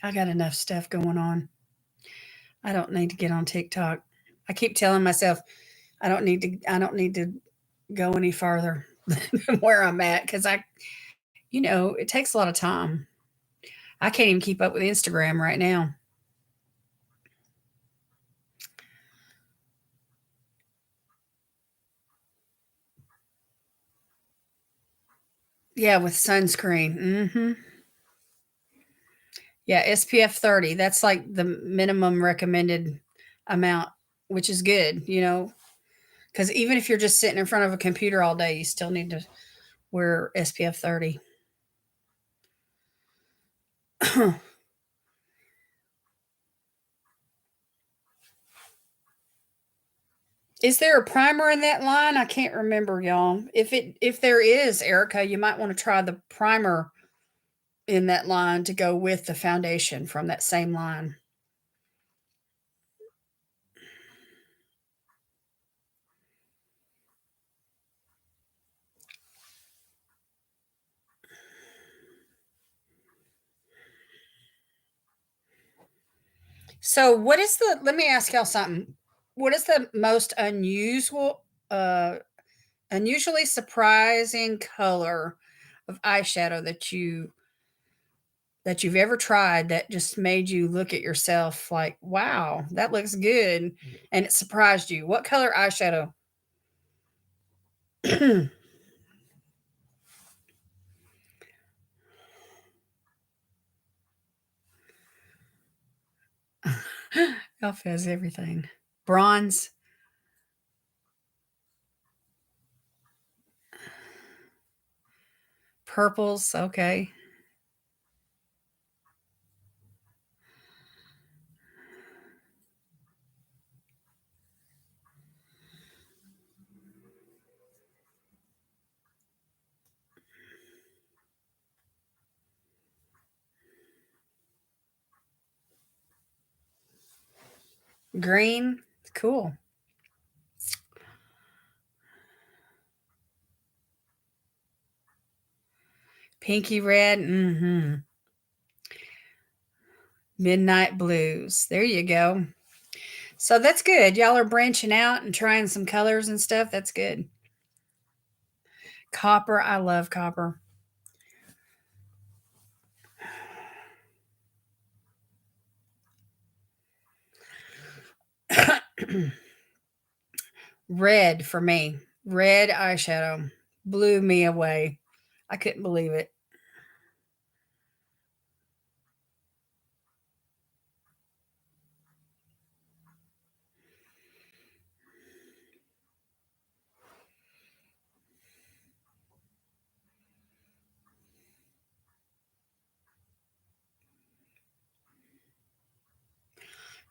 I got enough stuff going on. I don't need to get on TikTok. I keep telling myself I don't need to go any farther than where I'm at, cuz it takes a lot of time. I can't even keep up with Instagram right now. Yeah, with sunscreen. Mhm. Yeah, SPF 30. That's like the minimum recommended amount, which is good. Because even if you're just sitting in front of a computer all day, you still need to wear SPF 30. Is there a primer in that line? I can't remember, y'all. If there is, Erica, you might want to try the primer in that line to go with the foundation from that same line. So, let me ask y'all something. What is the most unusually surprising color of eyeshadow that you've ever tried that just made you look at yourself like, wow, that looks good, and it surprised you? What color eyeshadow? Elf has everything. Bronze, purples, okay. Green, cool. Pinky red, midnight blues. There you go. So that's good. Y'all are branching out and trying some colors and stuff. That's good. Copper, I love copper. Red for me. Red eyeshadow blew me away. I couldn't believe it.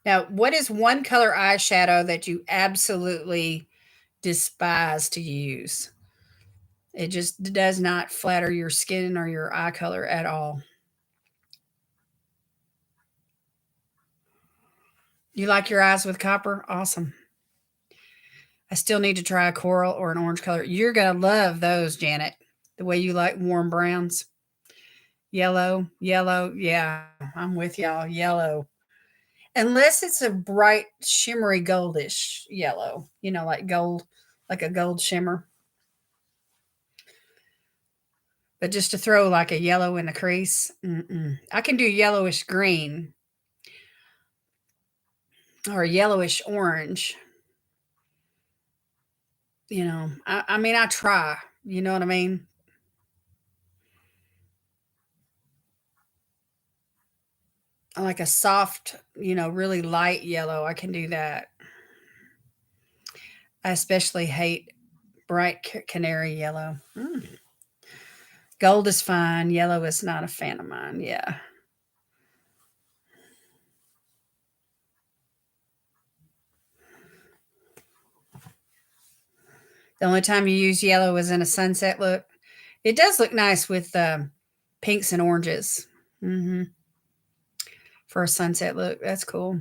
Now, what is one color eyeshadow that you absolutely despise to use? It just does not flatter your skin or your eye color at all. You like your eyes with copper? Awesome. I still need to try a coral or an orange color. You're going to love those, Janet. The way you like warm browns. Yellow, yellow. Yeah, I'm with y'all. Yellow. Unless it's a bright, shimmery goldish yellow, like gold, like a gold shimmer. But just to throw like a yellow in the crease, I can do yellowish green or yellowish orange. I mean, I try. You know what I mean? Like a soft, really light yellow. I can do that. I especially hate bright canary yellow. Gold is fine. Yellow is not a fan of mine. Yeah. The only time you use yellow is in a sunset look. It does look nice with pinks and oranges. Hmm. For a sunset look. That's cool.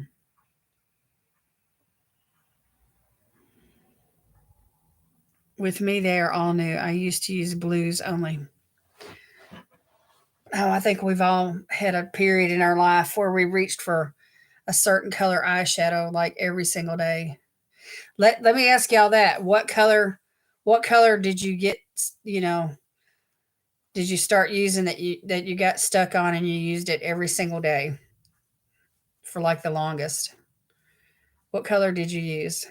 With me, they are all new. I used to use blues only. Oh, I think we've all had a period in our life where we reached for a certain color eyeshadow like every single day. Let me ask y'all that. What color did you get, you know, did you start using that you got stuck on and you used it every single day for like the longest? What color did you use?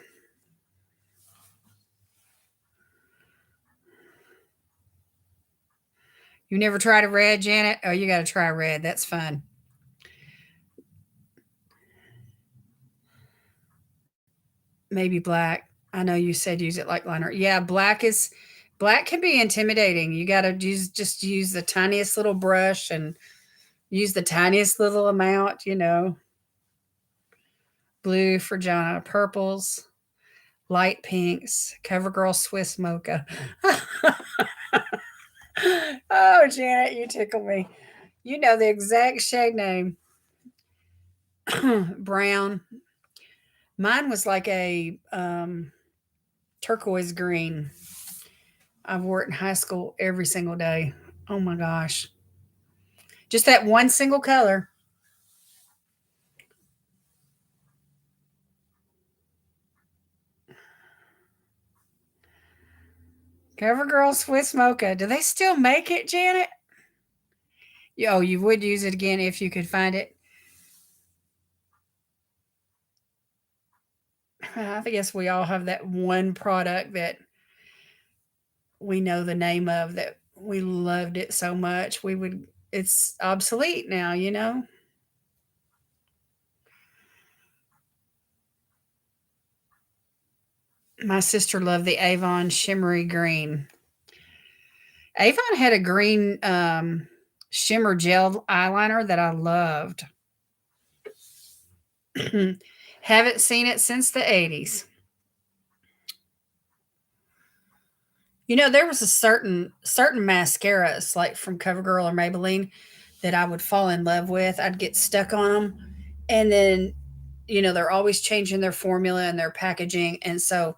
You never tried a red, Janet? Oh, you got to try red. That's fun. Maybe black. I know you said use it like liner. Yeah, black can be intimidating. You got to use the tiniest little brush and use the tiniest little amount, Blue for Jana, purples, light pinks, CoverGirl Swiss Mocha. Oh, Janet, you tickle me. You know the exact shade name. Brown. Mine was like a turquoise green. I wore it in high school every single day. Oh my gosh. Just that one single color. CoverGirl Swiss Mocha. Do they still make it, Janet? Oh, you would use it again if you could find it. I guess we all have that one product that we know the name of that we loved it so much. It's obsolete now. My sister loved the Avon Shimmery Green. Avon had a green shimmer gel eyeliner that I loved. Haven't seen it since the 80s. There was a certain mascaras like from CoverGirl or Maybelline that I would fall in love with. I'd get stuck on them, and then they're always changing their formula and their packaging, and so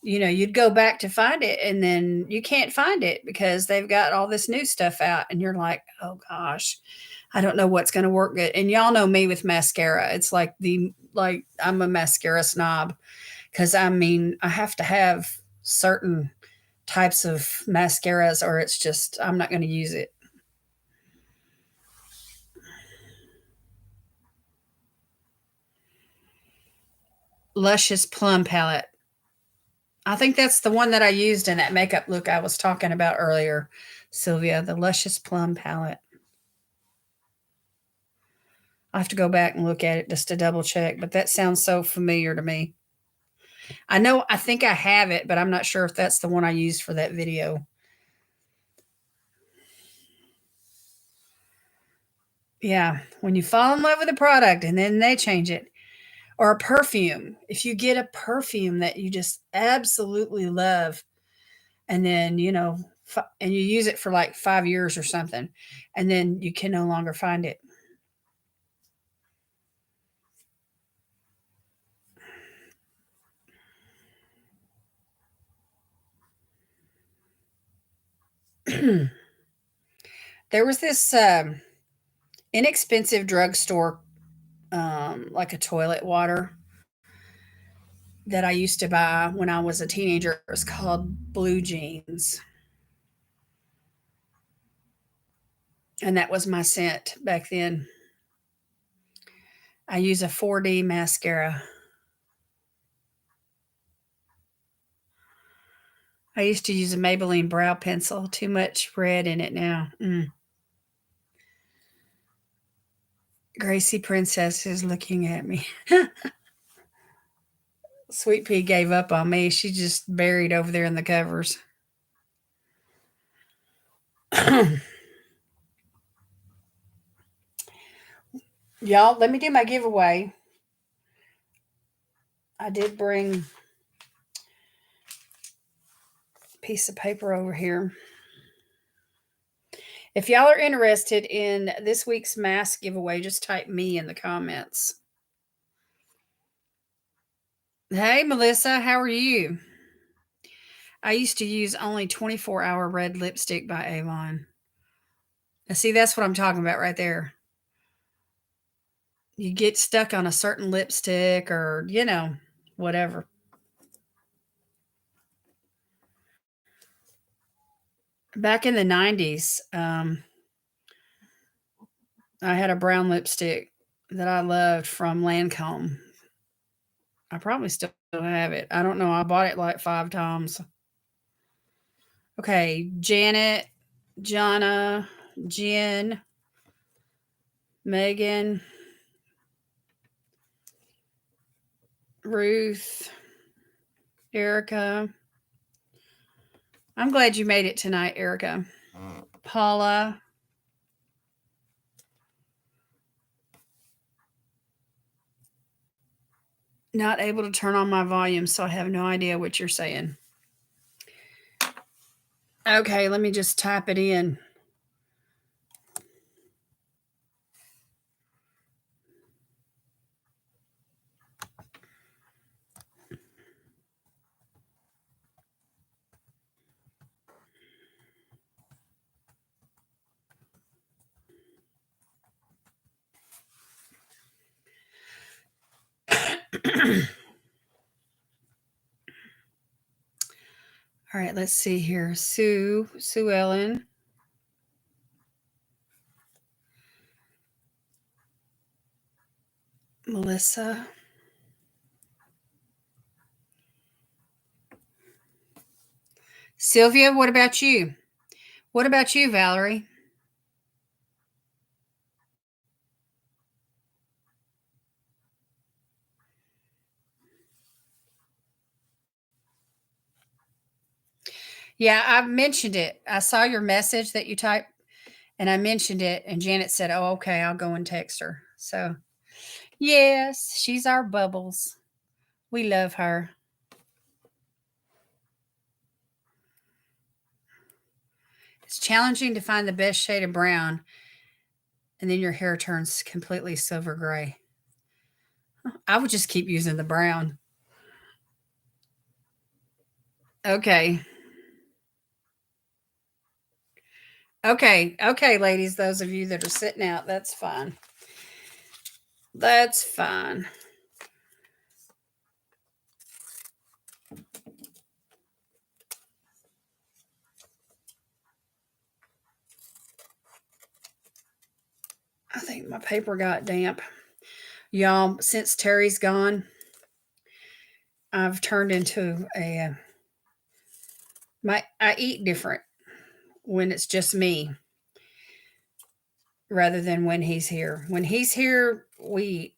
you'd go back to find it, and then you can't find it because they've got all this new stuff out, and you're like, oh gosh, I don't know what's going to work good. And y'all know me with mascara. It's like I'm a mascara snob because I mean I have to have certain types of mascaras or it's just I'm not going to use it. Luscious Plum Palette. I think that's the one that I used in that makeup look I was talking about earlier, Sylvia, the Luscious Plum Palette. I have to go back and look at it just to double check, but that sounds so familiar to me. I think I have it, but I'm not sure if that's the one I used for that video. Yeah, when you fall in love with a product and then they change it. Or a perfume. If you get a perfume that you just absolutely love, and then, and you use it for like 5 years or something, and then you can no longer find it. There was this inexpensive drugstore, like a toilet water that I used to buy when I was a teenager. It was called Blue Jeans. And that was my scent back then. I use a 4D mascara. I used to use a Maybelline brow pencil. Too much red in it now. Gracie Princess is looking at me. Sweet Pea gave up on me. She's just buried over there in the covers. Y'all, let me do my giveaway. I did bring a piece of paper over here. If y'all are interested in this week's mask giveaway, just type me in the comments. Hey, Melissa, how are you? I used to use only 24-hour red lipstick by Avon. Now, see, that's what I'm talking about right there. You get stuck on a certain lipstick or, whatever. Back in the 90s, I had a brown lipstick that I loved from Lancome. I probably still have it. I don't know. I bought it like 5 times. Okay, Janet, Jonna, Jen, Megan, Ruth, Erica. I'm glad you made it tonight, Erica. Paula. Not able to turn on my volume, so I have no idea what you're saying. Okay, let me just type it in. All right, let's see here. Sue Ellen. Melissa. Sylvia, what about you? What about you, Valerie? Yeah, I mentioned it. I saw your message that you typed and I mentioned it, and Janet said, "Oh, okay, I'll go and text her." So, yes, she's our bubbles. We love her. It's challenging to find the best shade of brown, and then your hair turns completely silver gray. I would just keep using the brown. Okay. Okay, ladies, those of you that are sitting out, that's fine. That's fine. I think my paper got damp. Y'all, since Terry's gone, I've turned into I eat different when it's just me rather than when he's here. When he's here, we eat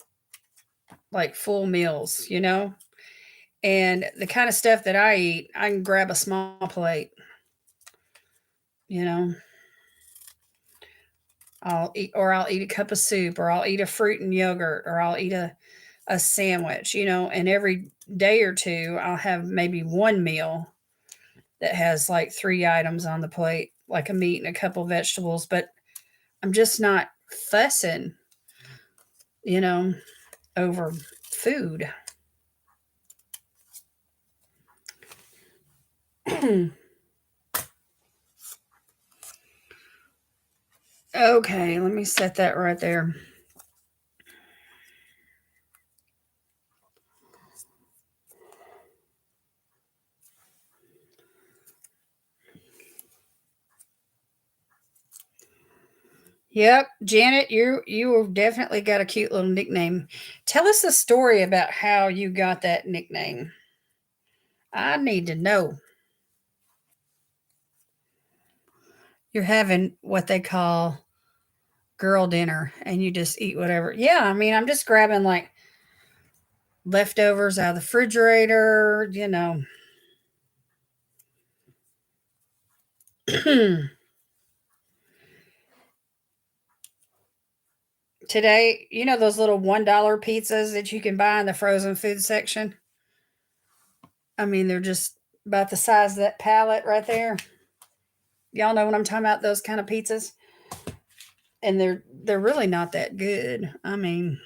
like full meals. And the kind of stuff that I eat, I can grab a small plate, you know. I'll eat a cup of soup, or I'll eat a fruit and yogurt, or I'll eat a sandwich, and every day or two I'll have maybe one meal that has like 3 items on the plate, like a meat and a couple vegetables, but I'm just not fussing, you know, over food. Okay, let me set that right there. Yep, Janet, you definitely got a cute little nickname. Tell us the story about how you got that nickname. I need to know. You're having what they call girl dinner and you just eat whatever. Yeah, I mean, I'm just grabbing like leftovers out of the refrigerator. today, you know those little $1 pizzas that you can buy in the frozen food section? I mean, they're just about the size of that pallet right there. Y'all know what I'm talking about, those kind of pizzas? And they're really not that good. I mean,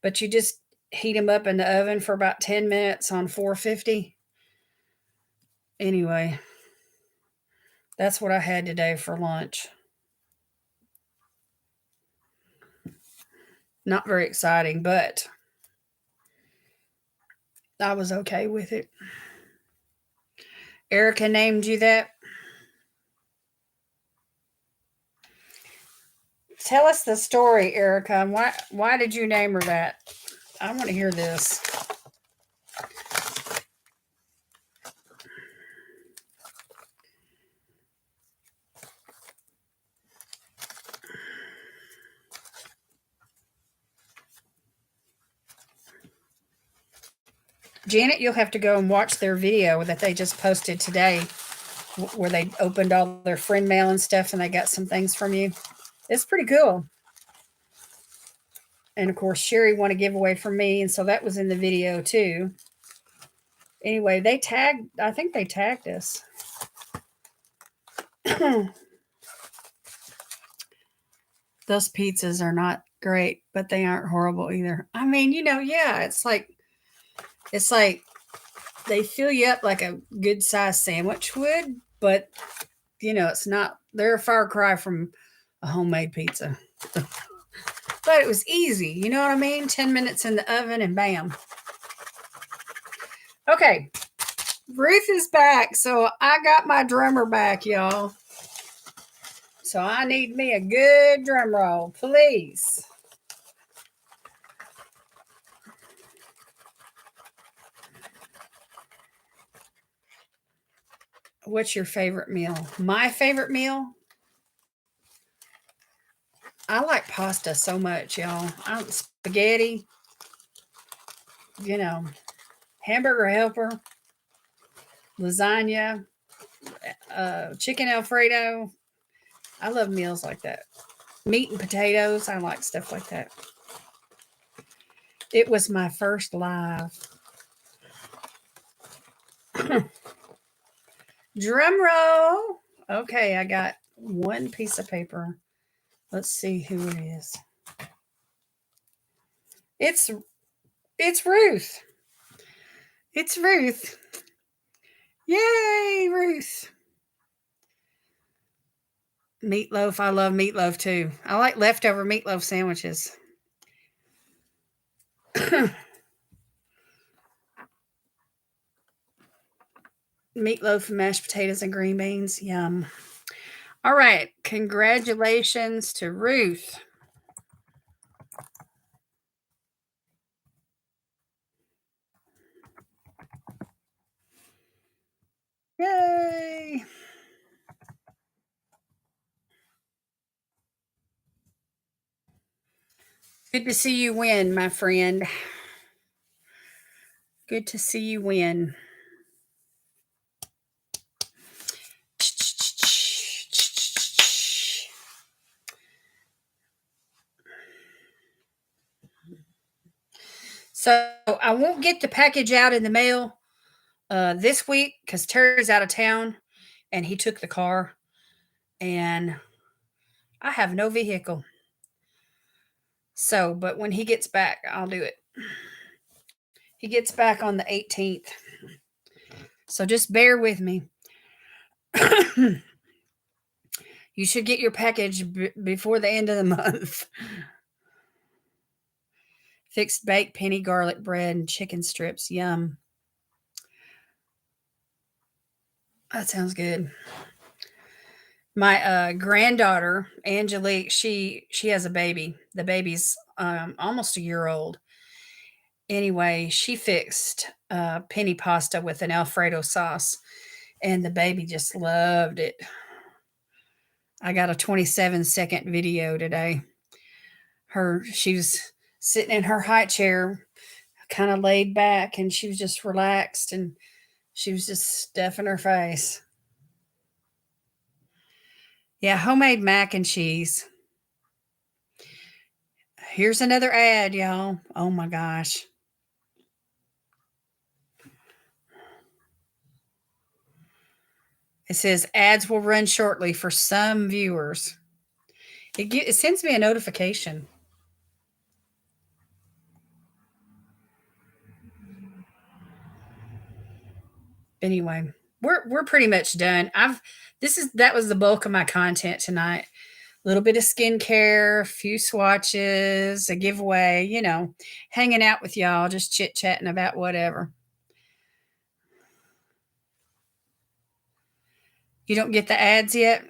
but you just heat them up in the oven for about 10 minutes on 450. Anyway, that's what I had today for lunch. Not very exciting, but I was okay with it. Erica named you that? Tell us the story, Erica. Why did you name her that? I want to hear this. Janet, you'll have to go and watch their video that they just posted today where they opened all their friend mail and stuff and they got some things from you. It's pretty cool. And of course, Sherry won a giveaway from me, and so that was in the video too. Anyway, I think they tagged us. Those pizzas are not great, but they aren't horrible either. I mean, yeah, it's like they fill you up like a good sized sandwich would, but it's not. They're a far cry from a homemade pizza. But it was easy, you know what I mean? 10 minutes in the oven and bam. Okay, Ruth is back, so I got my drummer back, y'all. So I need me a good drum roll, please. What's your favorite meal? My favorite meal? I like pasta so much, y'all. Spaghetti, hamburger helper, lasagna, chicken Alfredo. I love meals like that. Meat and potatoes. I like stuff like that. It was my first live. Drum roll. Okay, I got one piece of paper. Let's see who it is. It's Ruth. It's Ruth. Yay, Ruth. Meatloaf. I love meatloaf too. I like leftover meatloaf sandwiches. Meatloaf, mashed potatoes, and green beans. Yum. All right. Congratulations to Ruth. Yay. Good to see you win, my friend. Good to see you win. So I won't get the package out in the mail this week because Terry's out of town and he took the car and I have no vehicle. So, but when he gets back, I'll do it. He gets back on the 18th. So just bear with me. You should get your package before the end of the month. Fixed baked penny garlic bread and chicken strips. Yum. That sounds good. My granddaughter, Angelique, she has a baby. The baby's almost a year old. Anyway, she fixed penny pasta with an Alfredo sauce, and the baby just loved it. I got a 27-second video today. She was sitting in her high chair, kind of laid back, and she was just relaxed, and she was just stuffing her face. Yeah, homemade mac and cheese. Here's another ad, y'all. Oh my gosh. It says ads will run shortly for some viewers. It sends me a notification. Anyway, we're pretty much done. That was the bulk of my content tonight. A little bit of skincare, a few swatches, a giveaway, hanging out with y'all, just chit chatting about whatever. You don't get the ads yet?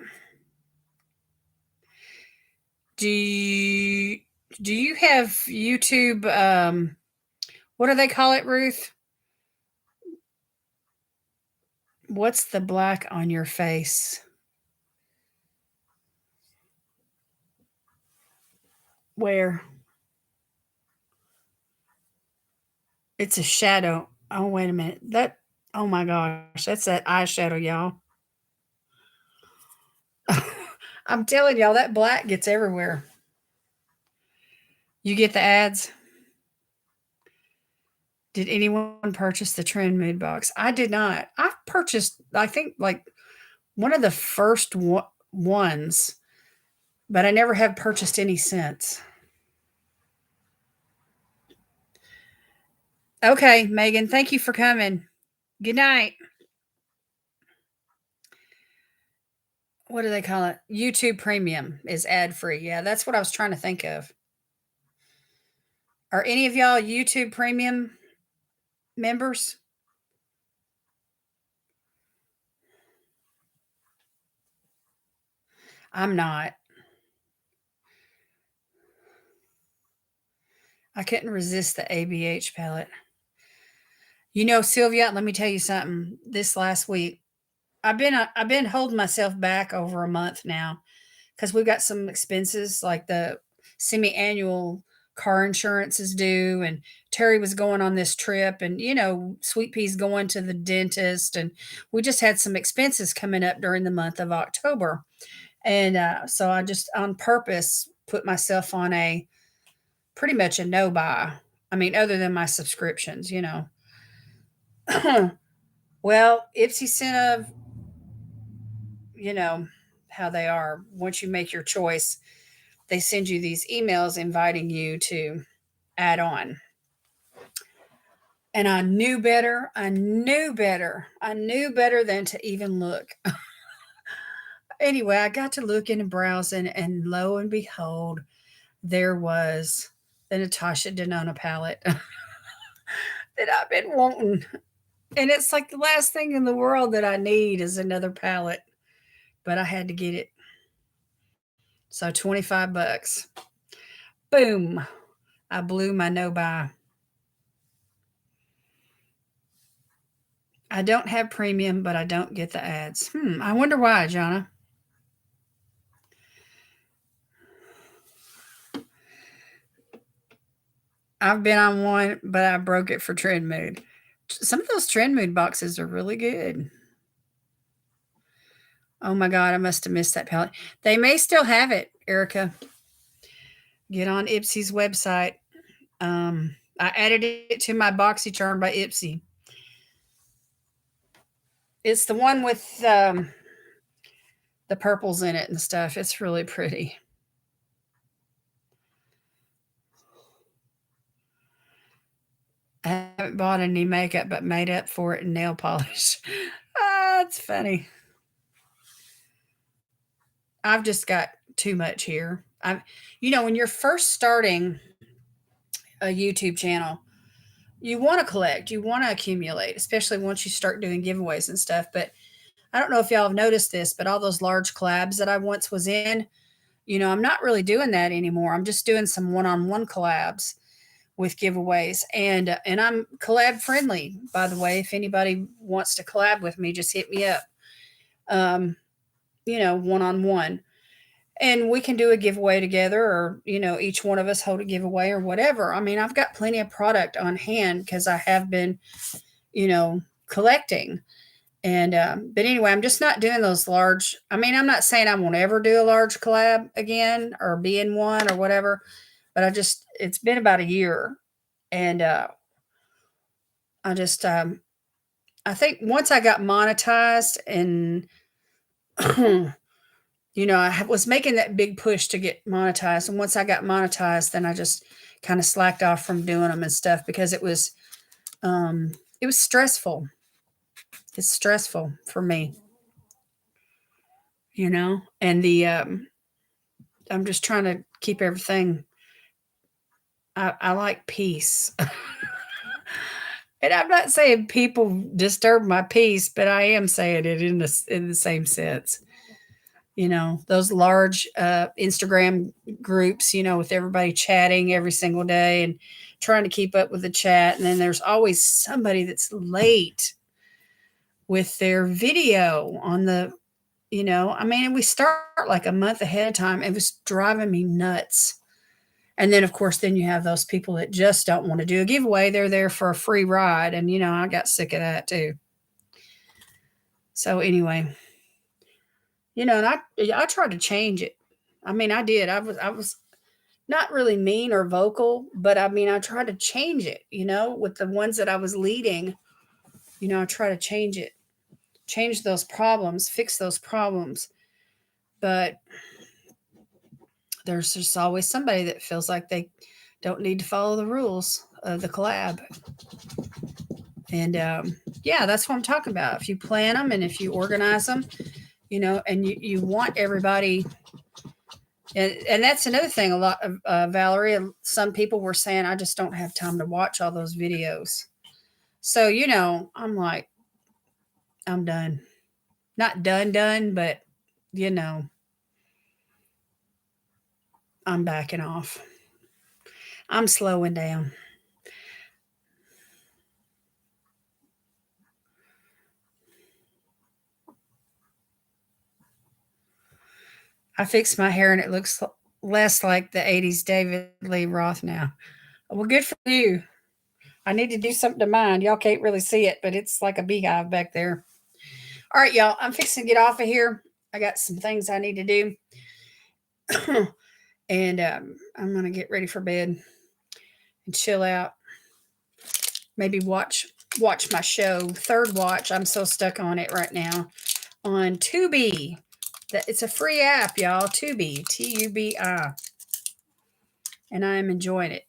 Do you do you have YouTube what do they call it, Ruth? What's the black on your face? Where? It's a shadow. Oh, wait a minute. Oh my gosh, that's that eyeshadow, y'all. I'm telling y'all, that black gets everywhere. You get the ads? Did anyone purchase the Trend Mood box? I did not. I've purchased, I think, like one of the first ones, but I never have purchased any since. Okay, Megan, thank you for coming. Good night. What do they call it? YouTube Premium is ad free. Yeah, that's what I was trying to think of. Are any of y'all YouTube Premium members? I'm not. I couldn't resist the ABH palette. Sylvia, let me tell you something. This last week, I've been holding myself back over a month now because we've got some expenses like the semi-annual car insurance is due, and Terry was going on this trip, and Sweet Pea's going to the dentist, and we just had some expenses coming up during the month of October. And so I just on purpose put myself on a pretty much a no buy. I mean, other than my subscriptions. Well, Ipsy sent you know, how they are. Once you make your choice, they send you these emails inviting you to add on. And I knew better. I knew better. I knew better than to even look. Anyway, I got to looking and browsing, and lo and behold, there was the Natasha Denona palette that I've been wanting. And it's like the last thing in the world that I need is another palette, but I had to get it. So $25. Boom. I blew my no buy. I don't have premium, but I don't get the ads. I wonder why, Jonna. I've been on one, but I broke it for Trend Mood. Some of those Trend Mood boxes are really good. Oh my God, I must have missed that palette. They may still have it, Erica. Get on Ipsy's website. I added it to my BoxyCharm by Ipsy. It's the one with the purples in it and stuff. It's really pretty. I haven't bought any makeup, but made up for it in nail polish. It's funny. I've just got too much here. When you're first starting a YouTube channel, you want to collect, you want to accumulate, especially once you start doing giveaways and stuff. But I don't know if y'all have noticed this, but all those large collabs that I once was in, I'm not really doing that anymore. I'm just doing some one-on-one collabs with giveaways, and I'm collab friendly, by the way. If anybody wants to collab with me, just hit me up. One-on-one, and we can do a giveaway together, or each one of us hold a giveaway or whatever. I mean, I've got plenty of product on hand because I have been collecting. And but anyway, I'm just not doing those large. I mean, I'm not saying I won't ever do a large collab again or be in one or whatever, But it's been about a year. And I just, I think once I got monetized and, I was making that big push to get monetized. And once I got monetized, then I just kind of slacked off from doing them and stuff because it was stressful. It's stressful for me, and I'm just trying to keep everything. I like peace. And I'm not saying people disturb my peace, but I am saying it in the same sense. Those large Instagram groups, with everybody chatting every single day and trying to keep up with the chat. And then there's always somebody that's late with their video on we start like a month ahead of time. It was driving me nuts. And then, of course, then you have those people that just don't want to do a giveaway. They're there for a free ride. And, I got sick of that too. So anyway, and I tried to change it. I did. I was not really mean or vocal, but I tried to change it, with the ones that I was leading. I try to change it, change those problems, fix those problems. But there's just always somebody that feels like they don't need to follow the rules of the collab. And yeah, that's what I'm talking about. If you plan them and if you organize them, and you want everybody. And that's another thing. A lot of Valerie, some people were saying, I just don't have time to watch all those videos. So, I'm like, I'm done. Not done, but, I'm backing off. I'm slowing down. I fixed my hair and it looks less like the 80s David Lee Roth now. Well, good for you. I need to do something to mine. Y'all can't really see it, but it's like a beehive back there. All right, y'all. I'm fixing to get off of here. I got some things I need to do. And I'm going to get ready for bed and chill out. Maybe watch my show, Third Watch. I'm so stuck on it right now on Tubi. It's a free app, y'all. Tubi, Tubi, and I am enjoying it.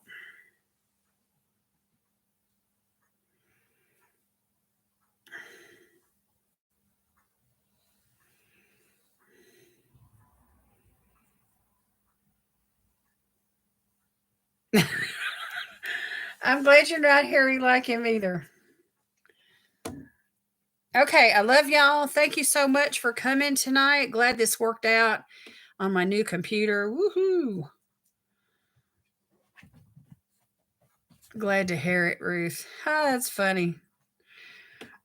I'm glad you're not hairy like him either. Okay, I love y'all. Thank you so much for coming tonight. Glad this worked out on my new computer. Woohoo! Glad to hear it, Ruth. Oh, that's funny.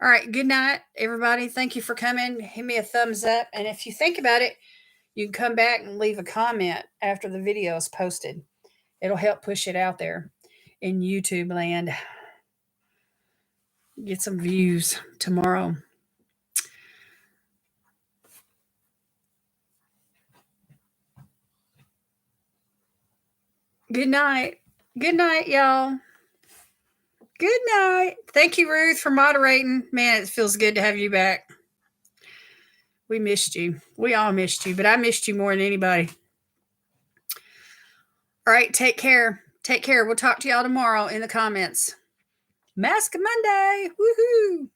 All right, good night, everybody. Thank you for coming. Give me a thumbs up. And if you think about it, you can come back and leave a comment after the video is posted. It'll help push it out there in YouTube land. Get some views tomorrow. Good night. Good night, y'all. Good night. Thank you, Ruth, for moderating. Man, it feels good to have you back. We missed you. We all missed you, but I missed you more than anybody. All right, take care. Take care. We'll talk to y'all tomorrow in the comments. Mask Monday. Woohoo.